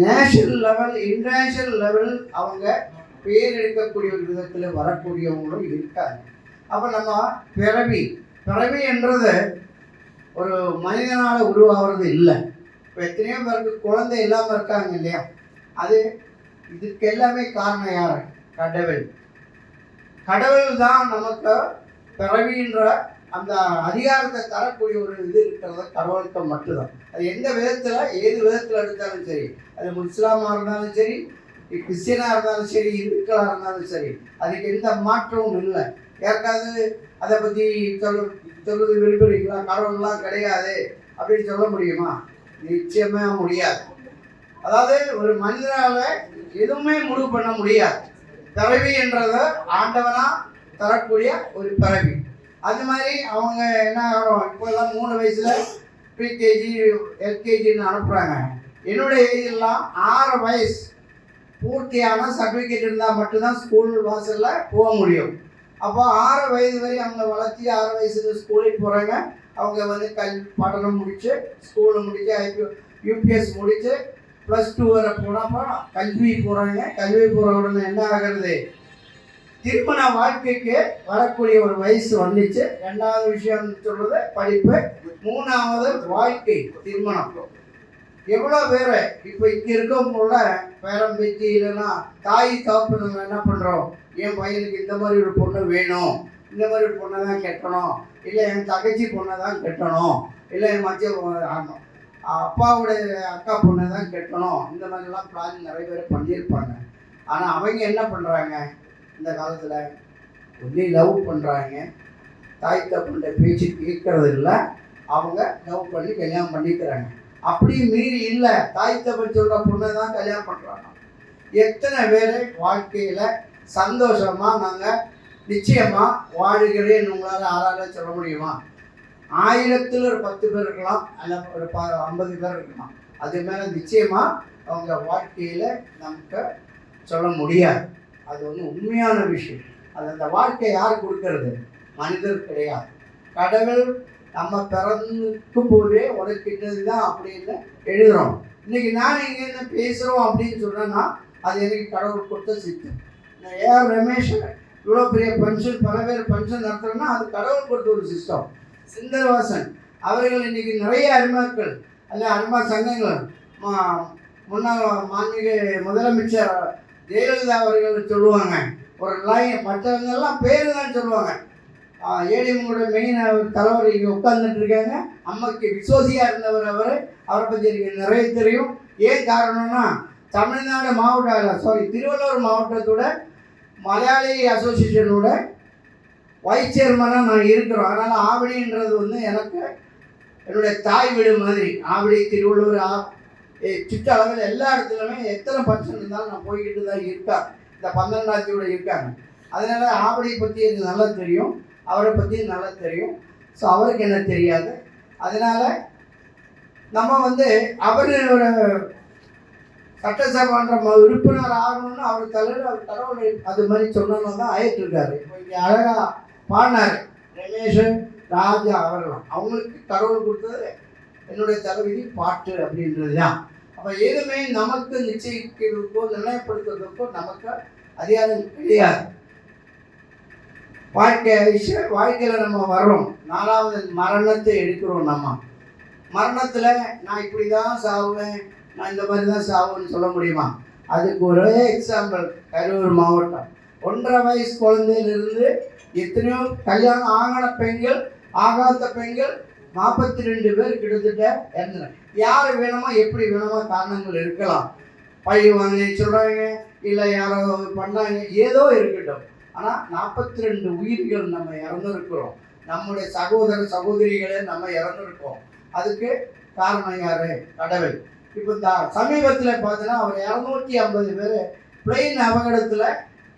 நேஷனல் லெவல் இன்டர்நேஷனல் லெவல் அவங்க பேர் எடுக்கக்கூடிய ஒரு விதத்தில் வரக்கூடியவங்களும் இருக்காங்க. அப்போ நம்ம பிறவி என்றது ஒரு மனிதனால் உருவாகிறது இல்லை. இப்போ எத்தனையோ பேருக்கு குழந்தை இல்லாமல் இருக்காங்க இல்லையா? அது இதுக்கு எல்லாமே காரணம் யார்? கடவுள் தான் நமக்கு பிறவின்ற அந்த அதிகாரத்தை தரக்கூடிய ஒரு இது இருக்கிறது கடவுளுக்கு மட்டும்தான். அது எந்த விதத்தில் ஏது விதத்தில் எடுத்தாலும் சரி, அது முஸ்லாமாக இருந்தாலும் சரி, கிறிஸ்டியனாக இருந்தாலும் சரி, இந்துக்களாக இருந்தாலும் சரி, அதுக்கு எந்த மாற்றமும் இல்லை. யாருக்காவது அதை பற்றி சொல்லுறது விரும்புகிறீங்களா? கடவுள்லாம் கிடையாது அப்படின்னு சொல்ல முடியுமா? நிச்சயமாக முடியாது. அதாவது ஒரு மனிதனால எதுவுமே முடிவு பண்ண முடியாது. பிறவி என்றதை ஆண்டவனா தரக்கூடிய ஒரு பிறவி. அது மாதிரி அவங்க என்ன ஆகிறோம், இப்போல்லாம் 3 வயசுல ப்ரீகேஜி எல்கேஜின்னு அனுப்புகிறாங்க. என்னுடைய ஏஜெல்லாம் 6 வயசு பூர்த்தியான சர்டிஃபிகேட் இருந்தால் மட்டும்தான் ஸ்கூல் வாசலில் போக முடியும். அப்போ 6 வயது வரை அவங்க வளர்த்தி 6 வயசுல ஸ்கூலுக்கு போகிறாங்க. அவங்க படினம் முடித்து ஸ்கூலு முடித்து யூபிஎஸ் முடித்து +2 வரை போனப்போ கல்வி போகிறாங்க. கல்வி போகிற உடனே என்ன ஆகிறது, திருமண வாழ்க்கைக்கு வரக்கூடிய ஒரு வயசு வந்துச்சு. 2வது விஷயம் சொல்றது படிப்பு, 3வது வாழ்க்கை திருமணம். எவ்வளோ பேர் இப்போ இங்கே இருக்கவங்களோட பேரம் பேச்சு இல்லைன்னா தாய் தகப்பனுங்க என்ன பண்ணுறோம், என் பையனுக்கு இந்த மாதிரி ஒரு பொண்ணு வேணும், இந்த மாதிரி ஒரு பொண்ணை தான் கட்டணும், இல்லை என் தங்கச்சி பொண்ணை தான் கட்டணும், இல்லை என் மச்ச அப்பாவுடைய அக்கா பொண்ணை தான் கட்டணும், இந்த மாதிரிலாம் பிளான் நிறைய பேர் பண்ணியிருப்பாங்க. ஆனால் அவங்க என்ன பண்ணுறாங்க, இந்த காலத்தில் ஒன்றே லவ் பண்ணுறாங்க, தாய் தகப்பனுடைய பேச்சு கேட்கறது இல்லை, அவங்க லவ் பண்ணி கல்யாணம் பண்ணிக்கிறாங்க. அப்படி மீறி இல்லை, தாய் தகப்பன் சொல்கிற பொண்ணை தான் கல்யாணம் பண்ணுறாங்க. எத்தனை பேர் வாழ்க்கையில் சந்தோஷமாக நாங்கள் நிச்சயமாக வாழுகிறேன்னு உங்களால் ஆளால் சொல்ல முடியுமா? 1000ல் ஒரு 10 பேர் இருக்கலாம், அல்ல ஒரு 50 பேர் இருக்கலாம். அது மேலே நிச்சயமாக அவங்க வாழ்க்கையில் நமக்கு சொல்ல முடியாது. அது உண்மையான விஷயம். அது அந்த வாழ்க்கை யார் கொடுக்கறது? மனிதர் கிடையாது. கடவுள் நம்ம பிறக்கும் போதே உனக்கிட்டது தான் அப்படின்னு எழுதுகிறோம். இன்றைக்கி நான் இங்கே என்ன பேசுகிறோம் அப்படின்னு சொன்னேன்னா அது எனக்கு கடவுள் கொடுத்த சித்தம். ஏஆர் ரமேஷ் இவ்வளோ பெரிய ஃபங்க்ஷன், பல பேர் ஃபங்க்ஷன் நடத்துகிறோன்னா அது கடவுள் கொடுத்த ஒரு சிஸ்டம். சிந்தர்வாசன் அவர்கள் இன்றைக்கி நிறைய அருமாக்கள் அல்ல அருமா சங்கங்கள், முன்னாள் மாண்புமிகு முதலமைச்சர் ஜெயலலிதா அவர்கள் சொல்லுவாங்க ஒரு லைன், மற்றவங்கெல்லாம் பேர் தான் சொல்லுவாங்க. ஏடிஎம்கோட மெயின் தலைவர் இங்கே உட்கார்ந்துட்டு இருக்காங்க. அம்மாக்கு விசோசியாக இருந்தவர் அவரை பற்றி எனக்கு நிறைய தெரியும். ஏன் காரணம்னா தமிழ்நாடு திருவள்ளூர் மாவட்டத்தோட மலையாளி அசோசியேஷனோட வைஸ் சேர்மனாக நான் இருக்கிறோம். அதனால் ஆவடின்றது வந்து எனக்கு என்னுடைய தாய் வீடு மாதிரி. ஆவடி, திருவள்ளூர், சுற்றளவில் எல்லா இடத்துலையுமே எத்தனை ஃபங்க்ஷன் இருந்தாலும் நான் போய்கிட்டு தான் இருக்கேன். இந்த 12ஆம் இருக்காங்க. அதனால் ஆவடியை பற்றி எனக்கு நல்லா தெரியும், அவரை பற்றி நல்லா தெரியும். ஸோ அவருக்கு என்ன தெரியாது. அதனால் நம்ம வந்து அவரோட சட்டசபான்ற உறுப்பினர் ஆகணும்னு அவர் தலைவர் அவர் கடவுளை அது மாதிரி சொன்னோன்னு தான் ஆயிட்டுருக்காரு. இப்போ இங்கே அழகாக பாடினார் ரமேஷ் ராஜா அவர்களும். அவங்களுக்கு கடவுள் கொடுத்தது என்னுடைய தலைவிதி பாட்டு அப்படின்றது தான். அப்போ எதுவுமே நமக்கு நிச்சயிக்கிறதுக்கோ நிர்ணயப்படுத்துறதுக்கோ நமக்கு அதிகாரம் கிடையாது. வாழ்க்கையில் நம்ம வர்றோம், 4வது மரணத்தை எடுக்கிறோம். நம்ம மரணத்தில் நான் இப்படி தான் சாவுவேன், நான் இந்த மாதிரி தான் சாவுன்னு சொல்ல முடியுமா? அதுக்கு ஒரே எக்ஸாம்பிள் கரூர் மாவட்டம். 1.5 வயசு குழந்தையிலிருந்து எத்தனையோ கல்யாணம் ஆகாத பெண்கள், ஆகாத பெண்கள் 42 பேர் கிட்டத்தட்ட இறந்துறாங்க. யார் வேணுமோ எப்படி வேணுமோ காரணங்கள் இருக்கலாம். பழி வாங்க சொல்கிறாங்க, இல்லை யாரோ பண்ணாங்க, ஏதோ இருக்கட்டும். ஆனால் 42 உயிர்கள் நம்ம இறந்துருக்கிறோம். நம்முடைய சகோதர சகோதரிகளே நம்ம இறந்துருக்கோம். அதுக்கு காரணம் யார்? கடவுள். இப்போ இந்த சமீபத்தில் பார்த்தீங்கன்னா அவர் 250 பேர் பிளெயின் அபகடத்தில்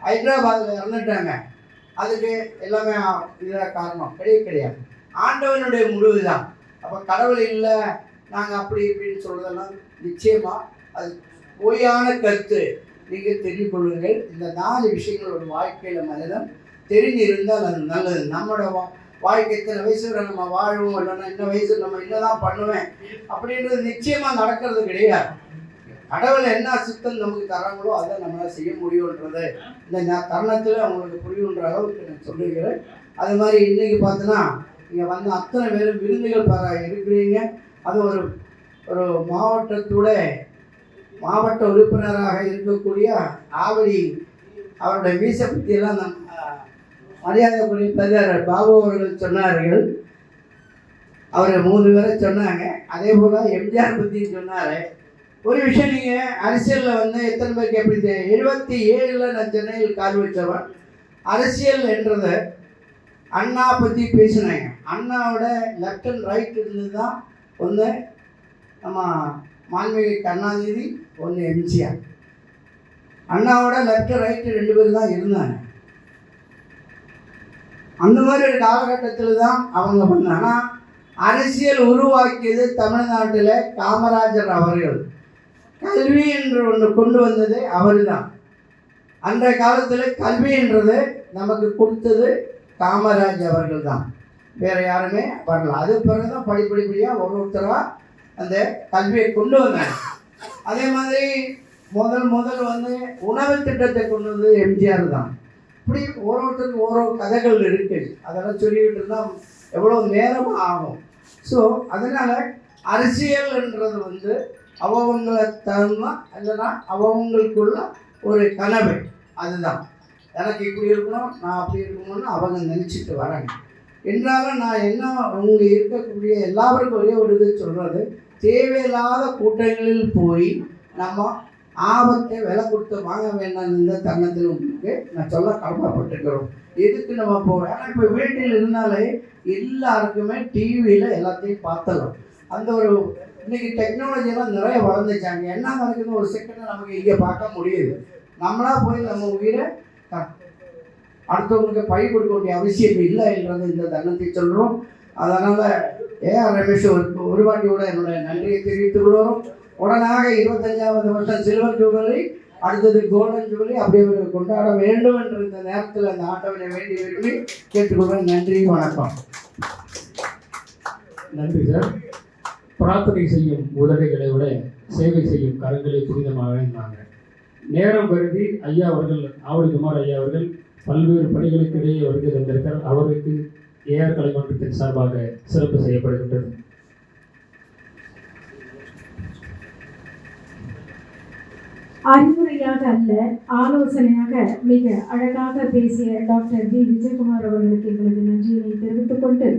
ஹைதராபாத்தில் இறந்துட்டாங்க. அதுக்கு எல்லாமே இதில் காரணம் கிடையாது. ஆண்டவனுடைய முடிவு தான். அப்போ கடவுள் இல்லை நாங்கள் அப்படி இப்படின்னு சொல்கிறதெல்லாம் நிச்சயமாக அது பொய்யான கருத்து. நீங்கள் தெரிந்து கொள்ளுங்கள். இந்த 4 விஷயங்கள் ஒரு வாழ்க்கையில் மனிதன் தெரிஞ்சிருந்தால் அது நல்லது. நம்மளோட வாழ்க்கை இத்தனை வயசுல நம்ம வாழுவோம், இல்லைன்னா இந்த வயசு நம்ம என்னதான் பண்ணுவேன் அப்படின்றது நிச்சயமாக நடக்கிறது கிடையாது. கடவுள் என்ன சித்தம் நமக்கு தராங்களோ அதை நம்மளால் செய்ய முடியுன்றது இந்த தருணத்தில் அவங்களுக்கு புரியுன்ற அளவுக்கு நான் சொல்லுகிறேன். அது மாதிரி இன்றைக்கி பார்த்தோன்னா இங்கே வந்து அத்தனை பேரும் விருந்துகள் இருக்கிறீங்க. அது ஒரு மாவட்டத்தோட மாவட்ட உறுப்பினராக இருக்கக்கூடிய ஆவடி அவருடைய மீசை பற்றியெல்லாம் நம் மரியாதைக்குரிய பெரியார் பாபு அவர்கள் சொன்னார்கள். அவர் 3 பேரை சொன்னாங்க. அதே போல் எம்ஜிஆர் பற்றியும் சொன்னார். ஒரு விஷயம், நீங்கள் அரசியலில் வந்து எத்தனை பேருக்கு எப்படி தெரியும்? 77 நான் சென்னையில் கால் வச்சவன். அரசியல் என்றது அண்ணா பற்றி பேசினாங்க. அண்ணாவோட லெஃப்ட் அண்ட் ரைட் இருந்து தான் ஒன்று நம்ம மாண்புமிகு கருணாநிதி, ஒன்று எம்ஜிஆர். அண்ணாவோட லெஃப்ட் ரைட்டு 2 பேர் தான் இருந்தாங்க. அந்த மாதிரி ஒரு காலகட்டத்தில் தான் அவங்க பண்ணாங்க. ஆனால் அரசியல் உருவாக்கியது தமிழ்நாட்டில் காமராஜர் அவர்கள். கல்வி என்று ஒன்று கொண்டு வந்தது அவர் தான். அன்றைய காலத்தில் கல்வின்றது நமக்கு கொடுத்தது காமராஜ் அவர்கள் தான், வேறு யாருமே வரல. அது பிறகு தான் படிப்படியாக ஒருத்தராக அந்த கல்வியை கொண்டு வந்தாங்க. அதே மாதிரி முதல் வந்து உணவு திட்டத்தை கொண்டு வந்தது எம்ஜிஆர் தான். இப்படி ஒருத்தருக்கு ஒரு கதைகள் இருக்குது. அதெல்லாம் சொல்லிக்கிட்டு இருந்தால் எவ்வளோ நேரமாக ஆகும். ஸோ அதனால் அரசியல்ன்றது வந்து அவங்களை தகுந்தா இல்லைன்னா அவங்களுக்குள்ள ஒரு கனவு. அதுதான் எனக்கு இப்படி இருக்கணும், நான் அப்படி இருக்கணும்னு அவங்க நினச்சிட்டு வராங்க. என்றாலும் நான் என்ன அவங்க இருக்கக்கூடிய எல்லாருக்கும் ஒரே ஒரு இது சொல்கிறது, தேவையில்லாத கூட்டங்களில் போய் நம்ம ஆபத்தை விலை கொடுத்து வாங்க வேண்டாம். இந்த தருணத்தில் உங்களுக்கு நான் சொல்ல கடமைப்பட்டுக்கிறோம். எதுக்கு நம்ம போகிறோம்? ஏன்னா இப்போ வீட்டில் இருந்தாலே எல்லாருக்குமே டிவியில் எல்லாத்தையும் பார்த்தலாம். அந்த ஒரு இன்றைக்கி டெக்னாலஜியெல்லாம் நிறைய வளர்ந்துச்சாங்க. என்ன நடக்குதுன்னு ஒரு செகண்ட் நமக்கு இங்கே பார்க்க முடியுது. நம்மளாக போய் நம்ம உயிரை அடுத்தவங்களுக்கு பழி கொடுக்க வேண்டிய அவசியம் இல்லை என்றது இந்த தருணத்தை சொல்கிறோம். அதனால் ஏஆர் ரமேஷ் ஒரு வாட்டியோட என்னுடைய நன்றியை தெரிவித்துக் கொள்கிறோம். உடனாக 25வது வருஷம் சில்வர் ஜூபிலி, அடுத்தது கோல்டன் ஜூபிலி அப்படியே கொண்டாட வேண்டும் என்ற இந்த நேரத்தில் அந்த ஆட்டவனை வேண்டி விரும்பி கேட்டுக்கொள்கிறேன். நன்றி, வணக்கம். நன்றி சார். பிரார்த்தனை செய்யும் உதடுகளை விட சேவை செய்யும் கரங்களை புனிதமாக இருந்தாங்க. நேரம் கருதி ஐயா அவர்கள் ஆவடிக்குமார் ஐயா அவர்கள் பல்வேறு பணிகளுக்கு இடையே வருகை தந்திருக்கிறார். அவருக்கு ஏஆர் கலைமன்றத்தின் சார்பாக சிறப்பு செய்யப்படுகின்றது. அறிவுரையாக அல்ல, ஆலோசனையாக மிக அழகாக பேசிய டாக்டர் வி. விஜயகுமார் அவர்களுக்கு எங்களது நன்றியினை தெரிவித்துக் கொண்டு,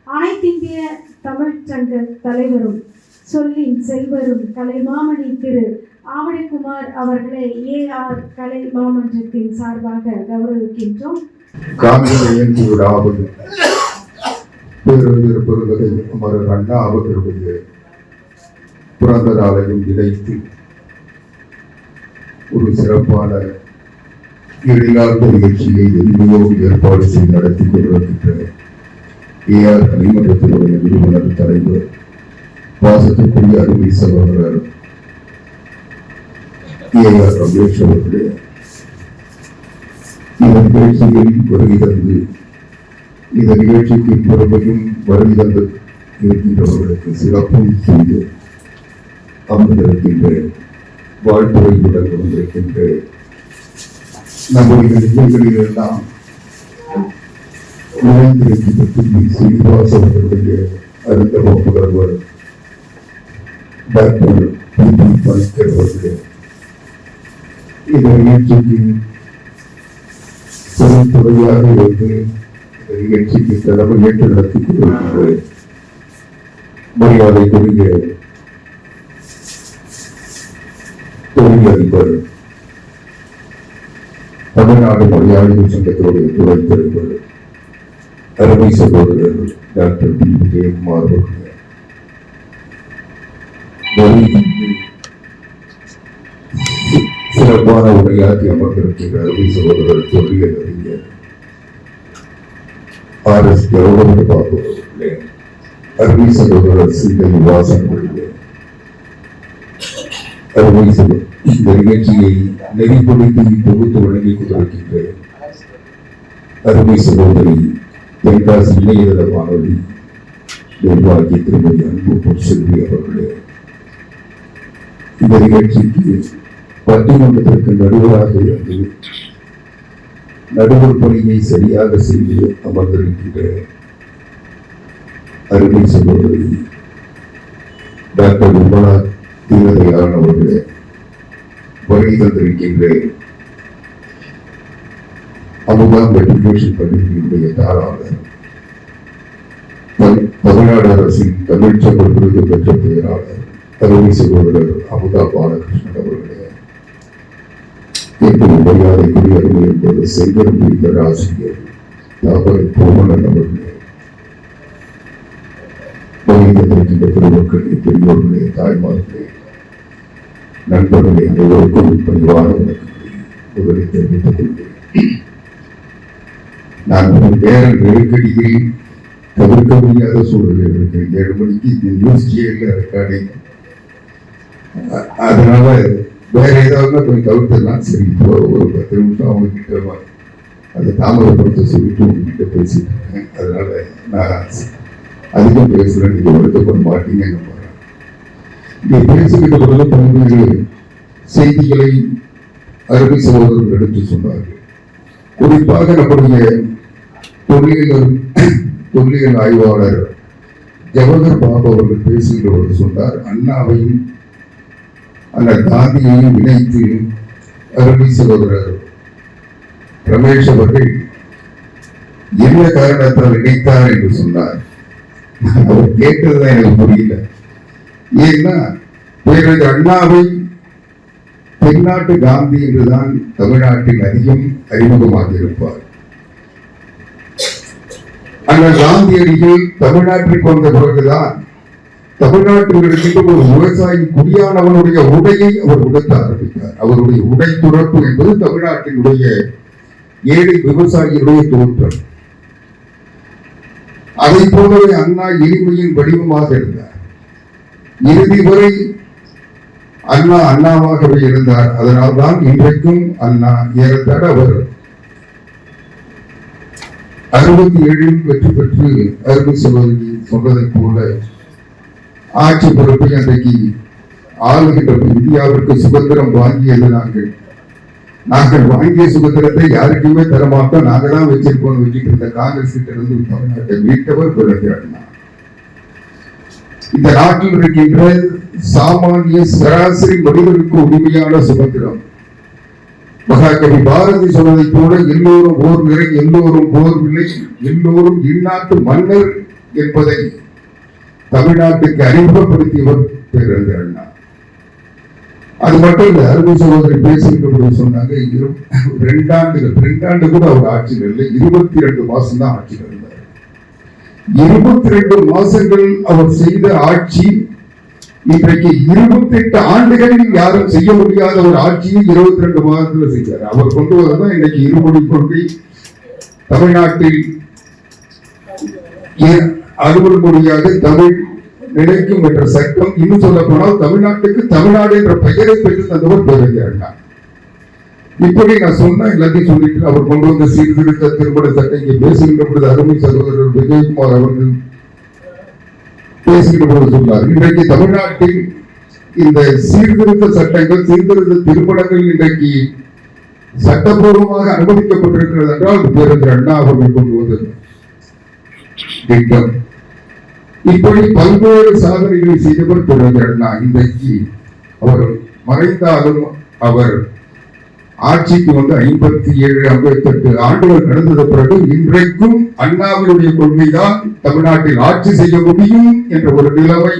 அனைத்திந்திய தமிழ்ச்சங்க தலைவரும் சொல்லின் செல்வரும் கலைமாமணி திரு ஆவடிக்குமார் அவர்களை ஏஆர் கலை மாமன்றத்தின் சார்பாக கௌரவிக்கின்றோம். பேரறிஞர் பெருந்தகை அமரர் அண்ணா அவர்களுடைய பிறந்த நாளையும் இணைத்து ஒரு சிறப்பான இடைநாட்டு நிகழ்ச்சியை எளிமையோடு ஏற்பாடு செய்து நடத்தி கொண்டிருக்கின்ற ஏஆர் கலைமன்றத்தினுடைய நிறுவனர் தலைவர் பாசத்துக்குரிய அருமை சகோதரர் ஏஆர் ரமேஷ் அவர்களே, இந்த நிகழ்ச்சியில் வருகை தந்து இந்த நிகழ்ச்சிக்கு பொறுமையும் வருகை தந்து இருக்கின்றவர்களுக்கு சிறப்பும் செய்து அமர்ந்திருக்கின்ற வாழ்த்துறையுடன் வந்திருக்கின்ற நம்முடைய நிகழ்ச்சிகளில் எல்லாம் நுழைந்திருக்கின்ற திரு சீனிவாச அவர்களுடைய அருந்தவ முதல்வர் டாக்டர் பி. பணிக்கர் அவர்களே, இந்த நிகழ்ச்சிக்கு பொதுத்துறையாக இருந்து இந்த நிகழ்ச்சிக்கு தலைமையேற்று நடத்தி கொண்டிருக்கின்ற மரியாதைக்குரிய தொழிலதிபர் தமிழ்நாடு மலையாளிகள் சங்கத்தினுடைய துணைத் தலைவர் அருமை சகோதரர் டாக்டர் பி. விஜயகுமார் அவர்கள், சிறப்பான உரையாற்றி அமர்ந்திருக்கின்ற அருமை சகோதரர் தொழில் அறிஞர் RS கௌரவ பாபு அவர்களே, அருமை சகோதரர் சிங்கை வாசன் அவர்களே, அருமை இந்த நிகழ்ச்சியை நெறிப்படுத்தி தொகுத்து வழங்கிக் கொண்டிருக்கின்ற அருமை சகோதரி தென்காசி இணையதள வானொலி நிர்வாகி திருமதி அன்பு செல்வி அவர்களே, இந்த நிகழ்ச்சிக்கு பட்டிமன்றத்திற்கு நடுவராக இருந்து நடுவர் பணியை சரியாக செய்து அமர்ந்திருக்கின்ற அருமை சகோதரி டாக்டர் விமலா தீனதயாளன் அவர்களே, வருகை தந்திருக்கின்ற அமுதா மெட்ரிகுலேஷன் பள்ளியினுடைய தாராளர், தமிழ்நாடு அரசின் தமிழ்ச்சங்க விருது பெற்ற பேராளர் அருமை சகோதரர் அமுதா பாலகிருஷ்ணன் அவர்களே, என்று மரியாதைக்குரிய அருமை என்பது செங்கரம் பிடித்த ஆசிரியர் தாபரை கோமலன் அவர்களே, வருகை தந்திருக்கின்ற பெருமக்களே, பெரியோர்களே, தாய்மார்களே, நண்பர்களே, அனைவருக்கும் பணிவான வணக்கங்களை முதலில் தெரிவித்துக் கொள்கிறேன். நான் வேற நெருக்கடியில் தவிர்க்க முடியாத சூழலில் இருக்கிறேன். 7 மணிக்கு இந்த நியூஸ் ஜிஎல்ல ரெக்கார்டிங், அதனால வேற ஏதாவது கொஞ்சம் தவிர்த்துலாம். சரி, இப்போ ஒரு 10 நிமிஷம் அவங்க கிட்ட அதை தாமதப்படுத்த சொல்லிட்டு உங்ககிட்ட பேசிட்டு இருக்கேன். அதனால நான் அதிகம் பேசுறேன், நீங்க வருத்தப்பட மாட்டீங்கன்னு நம்புறேன். இங்கே பேசுகின்ற பொழுது பல்வேறு செய்திகளை அருமை சகோதரர்கள் எடுத்து சொன்னார்கள். குறிப்பாக நம்முடைய தொல்லியல் ஆய்வாளர் ஜவஹர் பாபு அவர்கள் பேசுகின்ற பொழுது சொன்னார், அண்ணாவையும் அந்த காந்தியையும் இணைத்து அருமை சகோதரர் ரமேஷ் அவர்கள் என்ன காரணத்தால் இணைத்தார் என்று சொன்னார். அவர் கேட்டதுதான் எனக்கு புரியல. ஏன்னா பேரறிஞர் அண்ணாவை தென்னாட்டு காந்தி என்றுதான் தமிழ்நாட்டில் அதிகம் அறிமுகமாக இருப்பார். அந்த காந்தியடிகள் தமிழ்நாட்டிற்கு வந்த பிறகுதான் தமிழ்நாட்டில் இருக்கின்ற ஒரு விவசாயி குடியானவனுடைய உடையை அவர் உடுத்த ஆரம்பித்தார். அவருடைய உடை துறப்பு என்பது தமிழ்நாட்டினுடைய ஏழை விவசாயிகளுடைய தோற்றம். அதை போலவே அண்ணா எளிமையின் வடிவமாக இருந்தார். இறுதி வரை அண்ணா அண்ணாவாகவே இருந்தார். அதனால்தான் இன்றைக்கும் அண்ணா ஏறத்தாழ அவர் 67 வெற்றி பெற்று அருமை சகோதரி சொன்னதை போல ஆட்சி பொறுப்பை அன்றைக்கு ஆளுகின்ற இந்தியாவிற்கு சுதந்திரம் வாங்கியது நாங்கள் நாங்கள் வாங்கிய சுதந்திரத்தை யாருக்குமே தரமாட்டோம், நாங்க தான் வச்சிருக்கோம் வச்சுட்டு இருந்த காங்கிரஸ் கிட்ட இருந்து தமிழ்நாட்டை மீட்டவர் பேரறிஞர் அண்ணா. இந்த நாட்டில் இருக்கின்ற சாமானிய சராசரி மனிதனுக்கு உரிமையான சுதந்திரம் மகாகவி பாரதி சொன்னதை போல எல்லோரும் ஓர் நிறை, எல்லோரும் போர் விலை, எல்லோரும் இந்நாட்டு மன்னர் என்பதை தமிழ்நாட்டுக்கு அறிமுகப்படுத்தியவர் பேரறிஞர் அண்ணா. அது மட்டும் இல்ல, அருமை சகோதரி பேசியிருக்க சொன்னாங்க, 2 ஆண்டு கூட அவர் ஆட்சியில் இல்லை, 22 மாசம் தான் ஆட்சியில் இருந்தார். 22 மாசங்கள் அவர் செய்த ஆட்சி இன்றைக்கு 28 ஆண்டுகளில் யாரும் செய்ய முடியாத ஒரு ஆட்சியை 22 மாதத்துல செய்தார். அவர் கொண்டு வரதான் இன்னைக்கு இருமொழி கொள்கை தமிழ்நாட்டில் அலுவல் மொழியாக தமிழ் நிலைக்கும் என்ற சட்டம். இன்னும் சொல்ல போனால் தமிழ்நாட்டுக்கு தமிழ்நாடு என்ற பெயரை பெற்று தந்தவர் பேரறிஞர் அண்ணா. இப்படி நான் சொன்னா எல்லாத்தையும் சொல்லிட்டு அவர் கொண்டு வந்த சீர்திருத்த திருமண சட்டம் இங்கே பேசுகின்ற பொழுது அருமை சகோதரர் விஜயகுமார் அவர்கள் பேசுகின்ற பொழுது சொன்னார், இன்றைக்கு தமிழ்நாட்டில் இந்த சீர்திருத்த சட்டங்கள், சீர்திருத்த திருமணங்கள் இன்றைக்கு சட்டப்பூர்வமாக அனுமதிக்கப்பட்டிருக்கிறது என்றால் பேரறிஞர் அண்ணா அவர்கள் கொண்டு வந்தது திட்டம். இப்படி பல்வேறு சாதனைகளை செய்தவர் பேரறிஞர் அண்ணா. இன்றைக்கு அவர் மறைந்தாலும் அவர் ஆட்சிக்கு வந்து 57, 58 ஆண்டுகள் கடந்தது பிறகு இன்றைக்கும் அண்ணாவினுடைய கொள்கைதான் தமிழ்நாட்டில் ஆட்சி செய்ய முடியும் என்ற ஒரு நிலைமை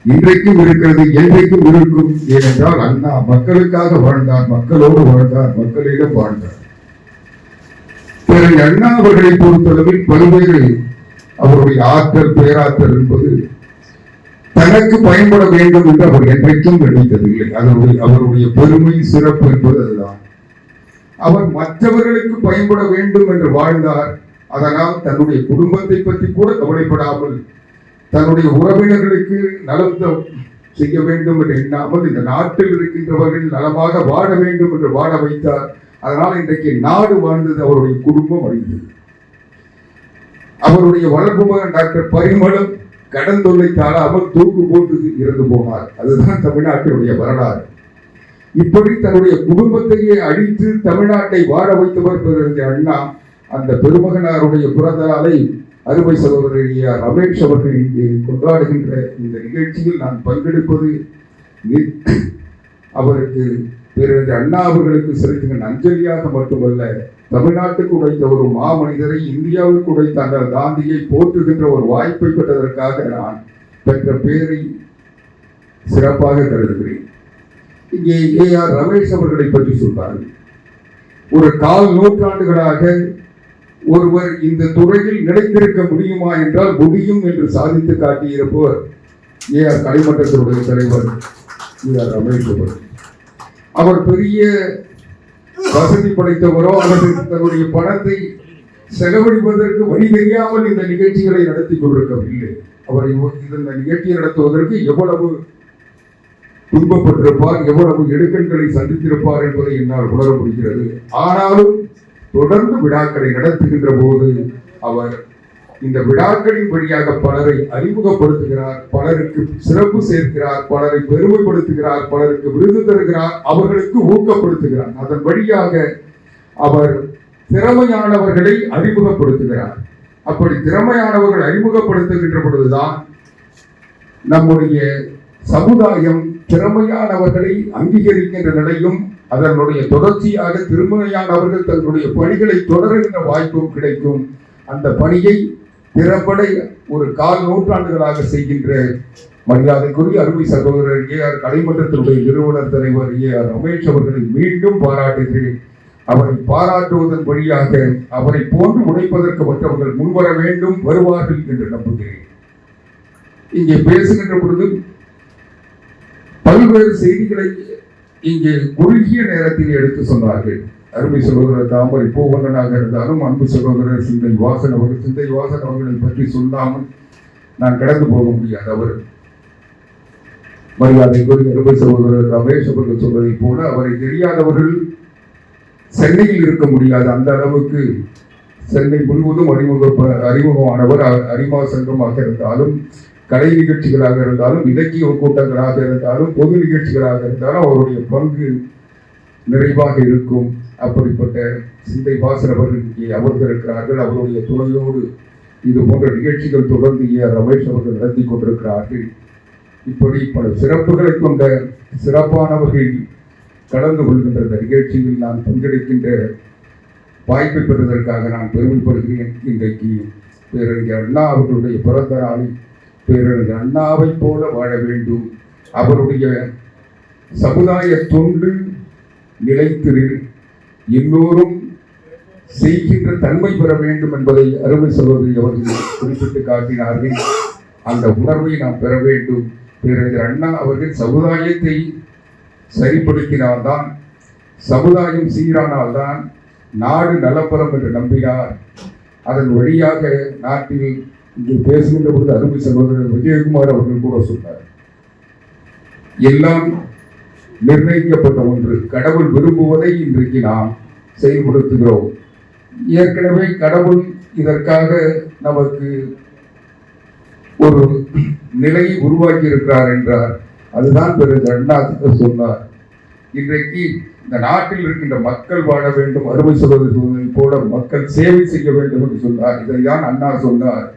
இன்றைக்கும் இருக்கிறது, என்றைக்கும் இருக்கும். ஏனென்றால் அண்ணா மக்களுக்காக வாழ்ந்தார், மக்களோடு வாழ்ந்தார், மக்களிடம் வாழ்ந்தார். பிறகு அண்ணா அவர்களை பொறுத்தளவில் பல்வேறு அவருடைய ஆற்றல், பேராற்றல் என்பது தனக்கு பயன்பட வேண்டும் என்று அவர் என்றைக்கும் நினைத்ததில்லை. அவருடைய பெருமை, சிறப்பு என்பது அதுதான். அவர் மற்றவர்களுக்கு பயன்பட வேண்டும் என்று வாழ்ந்தார். அதனால் தன்னுடைய குடும்பத்தை பற்றி கூட கவலைப்படாமல் தன்னுடைய உறவினர்களுக்கு நலம் செய்ய வேண்டும் என்று எண்ணாமல் இந்த நாட்டில் இருக்கின்றவர்கள் நலமாக வாழ வேண்டும் என்று வாழ வைத்தார். அதனால் இன்றைக்கு நாடு வாழ்ந்தது, அவருடைய குடும்பம் அழிந்தது. அவருடைய வளர்ப்பு மகன் டாக்டர் பரிமளம் கடன் தொல்லை தாழாமல் தூக்கு போட்டு இறந்து போனார். அதுதான் தமிழ்நாட்டினுடைய வரலாறு. இப்படி தன்னுடைய குடும்பத்தையே அழித்து தமிழ்நாட்டை வாழ வைத்தவர் பேரறிஞர் அண்ணா. அந்த பெருமகனாருடைய பிறந்த நாளை அருமை சகோதரர் ரமேஷ் அவர்கள் இங்கே கொண்டாடுகின்ற இந்த நிகழ்ச்சியில் நான் பங்கெடுப்பது அவருக்கு பேரறிஞர் அண்ணா அவர்களுக்கு செலுத்துகின்ற அஞ்சலியாக மட்டுமல்ல, தமிழ்நாட்டுக்கு உடைத்த ஒரு மாமனிதரை, இந்தியாவுக்கு உடைத்த அந்த காந்தியை போற்றுகின்ற ஒரு வாய்ப்பை பெற்றதற்காக நான் பெற்ற பேரை சிறப்பாக கருதுகிறேன். இங்கே AR ரமேஷ் அவர்களை பற்றி சொல்வார்கள். ஒரு 1/4 நூற்றாண்டுகளாக ஒருவர் இந்த துறையில் நிலைத்திருக்க முடியுமா என்றால் முடியும் என்று சாதித்து காட்டியிருப்பவர் AR கலைமன்றத்தினுடைய தலைவர் AR ரமேஷ் அவர்கள். அவர் பெரிய வசதி படைத்தவரோ அல்லது தன்னுடைய பணத்தை செலவழிப்பதற்கு வழி தெரியாமல் இந்த நிகழ்ச்சிகளை நடத்தி கொண்டிருக்கவில்லை. அவர் இந்த நிகழ்ச்சியை நடத்துவதற்கு எவ்வளவு துன்பப்பட்டிருப்பார், எவ்வளவு இடுக்கண்களை சந்தித்திருப்பார் என்பதை என்னால் உணர முடிகிறது. ஆனாலும் தொடர்ந்து விழாக்களை நடத்துகின்ற போது அவர் இந்த விழாக்களின் வழியாக பலரை அறிமுகப்படுத்துகிறார், பலருக்கு சிறப்பு சேர்க்கிறார், பலரை பெருமைப்படுத்துகிறார், பலருக்கு விருது தருகிறார், அவர்களுக்கு ஊக்கப்படுத்துகிறார். அதன் வழியாக அவர் திறமையானவர்களை அறிமுகப்படுத்துகிறார். அப்படி திறமையானவர்கள் அறிமுகப்படுத்துகின்ற பொழுதுதான் நம்முடைய சமுதாயம் திறமையானவர்களை அங்கீகரிக்கின்ற நிலையும், அதனுடைய தொடர்ச்சியாக திறமையானவர்கள் தங்களுடைய பணிகளை தொடருகின்ற வாய்ப்பும் கிடைக்கும். அந்த பணியை திறம்பட ஒரு 1/4 நூற்றாண்டுகளாக செய்கின்ற மரியாதைக்குரிய அருமை சகோதரர் AR கலைமன்றத்தினுடைய நிறுவனர் தலைவர் AR ரமேஷ் அவர்களை மீண்டும் பாராட்டுகிறேன். அவரை பாராட்டுவதன் வழியாக அவரை போன்று உழைப்பதற்கு மற்றவர்கள் முன்வர வேண்டும், வருவார்கள் என்று நம்புகிறேன். இங்கே பேசுகின்ற பொழுது பல்வேறு செய்திகளை இங்கே குறுகிய நேரத்தில் எடுத்து சொன்னார்கள். அருமை சகோதரர் தாமரை பூவண்ணனாக இருந்தாலும் அன்பு சகோதரர் சிந்தை வாசன் அவர்களை பற்றி சொல்லாமல் நான் கடந்து போக முடியாது. அவர் மரியாதைக்குரிய அருமை சகோதரர் ரமேஷ் அவர்கள் சொல்வதை போல அவரை தெரியாதவர்கள் சென்னையில் இருக்க முடியாது. அந்த அளவுக்கு சென்னை முழுவதும் அறிமுகமானவர். அரிமா சங்கமாக இருந்தாலும், கலை நிகழ்ச்சிகளாக இருந்தாலும், இலக்கிய கூட்டங்களாக இருந்தாலும், பொது நிகழ்ச்சிகளாக இருந்தாலும் அவருடைய பங்கு நிறைவாக இருக்கும். அப்படிப்பட்ட சிந்தை வாசர் அவர்கள் இங்கே அமர்ந்திருக்கிறார்கள். அவருடைய துணையோடு இது போன்ற நிகழ்ச்சிகள் தொடர்ந்து ரமேஷ் அவர்கள் நடத்தி கொண்டிருக்கிறார்கள். இப்படி பல சிறப்புகளை கொண்ட சிறப்பானவர்கள் கலந்து கொள்கின்ற இந்த நிகழ்ச்சியில் நான் பங்கெடுக்கின்ற வாய்ப்பை பெறுவதற்காக நான் பெருமைப்படுகிறேன். இன்றைக்கு பேரறிஞர் அண்ணா அவர்களுடைய பிறந்த நாளில் பேரறிஞர் அண்ணாவை போல வாழ வேண்டும், அவருடைய சமுதாய தொண்டு நிலைத்திரு எல்லோரும் செய்கின்ற தன்மை பெற வேண்டும் என்பதை அருமை சகோதரி அவர்கள் குறிப்பிட்டு காட்டினார்கள். அந்த உணர்வை நாம் பெற வேண்டும். பேரறிஞர் அண்ணா அவர்கள் சமுதாயத்தை சரிப்படுத்தினால்தான், சமுதாயம் சீரானால்தான் நாடு நலப்பெறும் என்று நம்பினார். அதன் வழியாக நாட்டில் இங்கே பேசுகின்ற பொழுது அருமை சகோதரர் விஜயகுமார் அவர்கள் கூட சொன்னார், எல்லாம் நிர்ணயிக்கப்பட்ட ஒன்று, கடவுள் விரும்புவதை இன்றைக்கு நாம் செயல்படுத்துகிறோம். ஏற்கனவே கடவுள் இதற்காக நமக்கு ஒரு நிலையை உருவாக்கி இருக்கிறார் என்றார். அதுதான் பிறகு அண்ணா சொன்னார், இன்றைக்கு இந்த நாட்டில் இருக்கின்ற மக்கள் வாழ வேண்டும், அருமை சகோதரி போல மக்கள் சேவை செய்ய வேண்டும் என்று சொன்னார். இதைதான் அண்ணா சொன்னார்,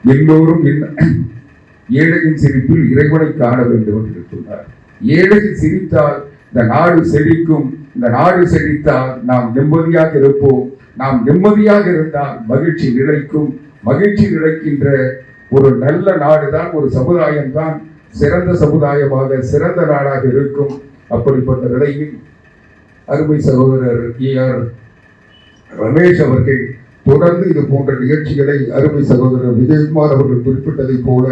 எல்லோரும் ஏழையின் சிரிப்பில் இறைவனை காண வேண்டும் என்று சொன்னார். ஏழை சிரித்தால் இந்த நாடு செழிக்கும், இந்த நாடு செழித்தால் நாம் நிம்மதியாக இருப்போம், நாம் நிம்மதியாக இருந்தால் மகிழ்ச்சி நிலைக்கும், மகிழ்ச்சி நிலைக்கின்ற ஒரு நல்ல நாடுதான், ஒரு சமுதாயம்தான் சிறந்த சமுதாயமாக சிறந்த நாடாக இருக்கும். அப்படிப்பட்ட நிலையில் அருமை சகோதரர் ஏஆர் ரமேஷ் அவர்கள் தொடர்ந்து இது போன்ற நிகழ்ச்சிகளை அருமை சகோதரர் விஜயகுமார் அவர்கள் குறிப்பிட்டதை போல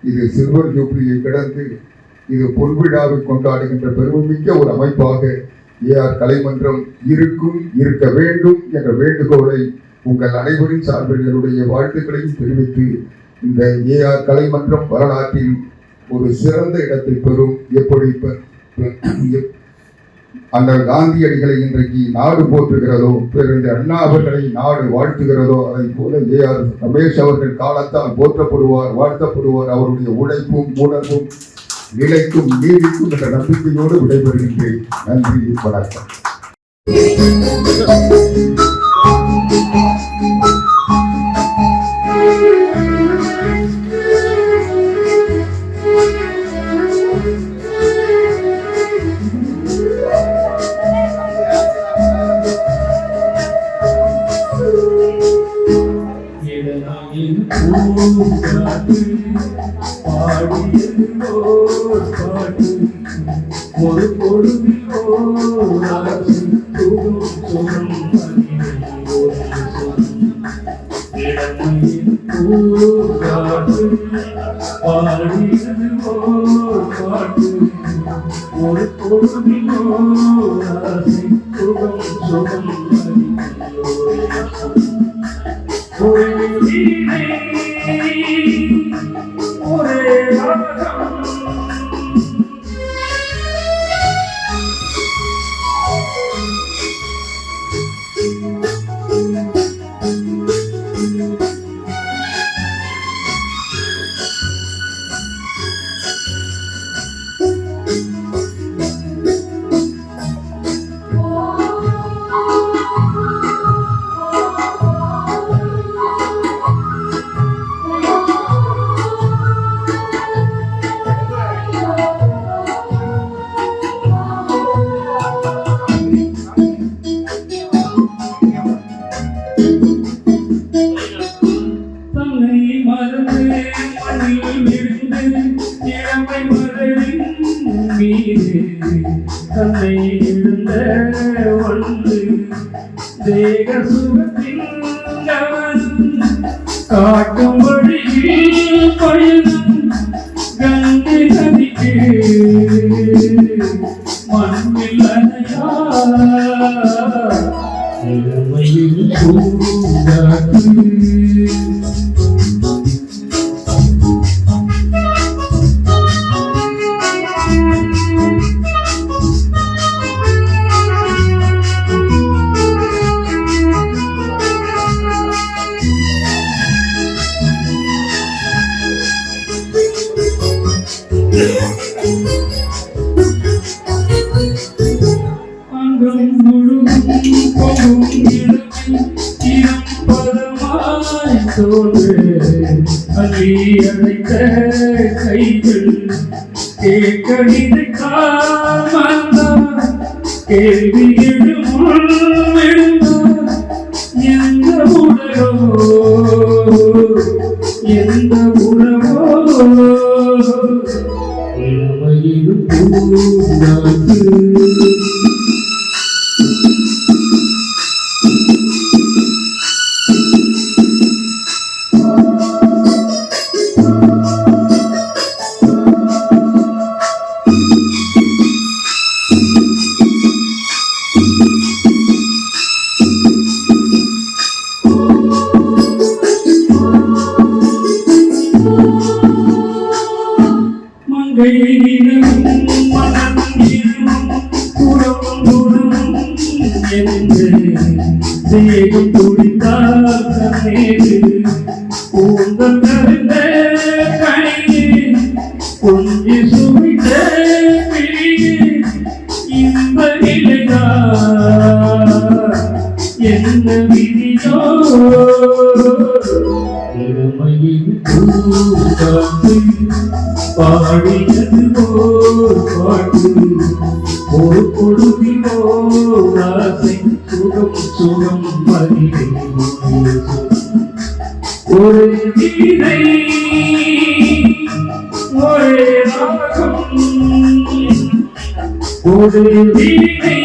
இது சில்வர் ஜூப்ளியை கடந்து இது பொன்விழாவை கொண்டாடுகின்ற பெருமைமிக்க ஒரு அமைப்பாக ஏஆர் கலைமன்றம் இருக்க வேண்டும் என்ற வேண்டுகோளை உங்கள் அனைவரின் சார்பில் என்னுடைய வாழ்த்துக்களையும் தெரிவித்து, இந்த ஏஆர் கலைமன்றம் வரலாற்றில் ஒரு சிறந்த இடத்தை பெறும். எப்படி அந்த காந்தியடிகளை இன்றைக்கு நாடு போற்றுகிறதோ, பேரறிஞர் அண்ணா அவர்களை நாடு வாழ்த்துகிறதோ, அதை போல ஏஆர் ரமேஷ் அவர்கள் காலத்தால் போற்றப்படுவார், வாழ்த்தப்படுவார். அவருடைய உழைப்பும் உணர்வும் நிலைக்கும் நீடிக்கும் என்ற நம்பிக்கையோடு விடைபெறுகின்றேன். நன்றி, வணக்கம். ஒரு தன்னை எழுந்த ஒன்று தேக சுகத்தின் காட்டும் வழியில் பயணம் கங்கை நதிக்கு மண்ணில் அணையா இளமையில் பூங்காற்று. தோன்று அள்ளி அழைத்த கைகள் கேட்கணிது காமந்தான் கேள்வி எந்த உணவோ எந்த உணவோ இளமையிலும் பூங்காற்று தேகம் துடித்தால் பூந்தல் கருந்த கணியே கொஞ்சி சுவித்த இந்த நிலையா என்ன விதியோ இளமையில் பூங்காற்று பாடியது போர் பாட்டு ஒரு பொழுதில் ஓர் ஆசை சுகம் சுகம் மதிலை ஒரு வீணை ஒரே ராகம் ஒரு வீணை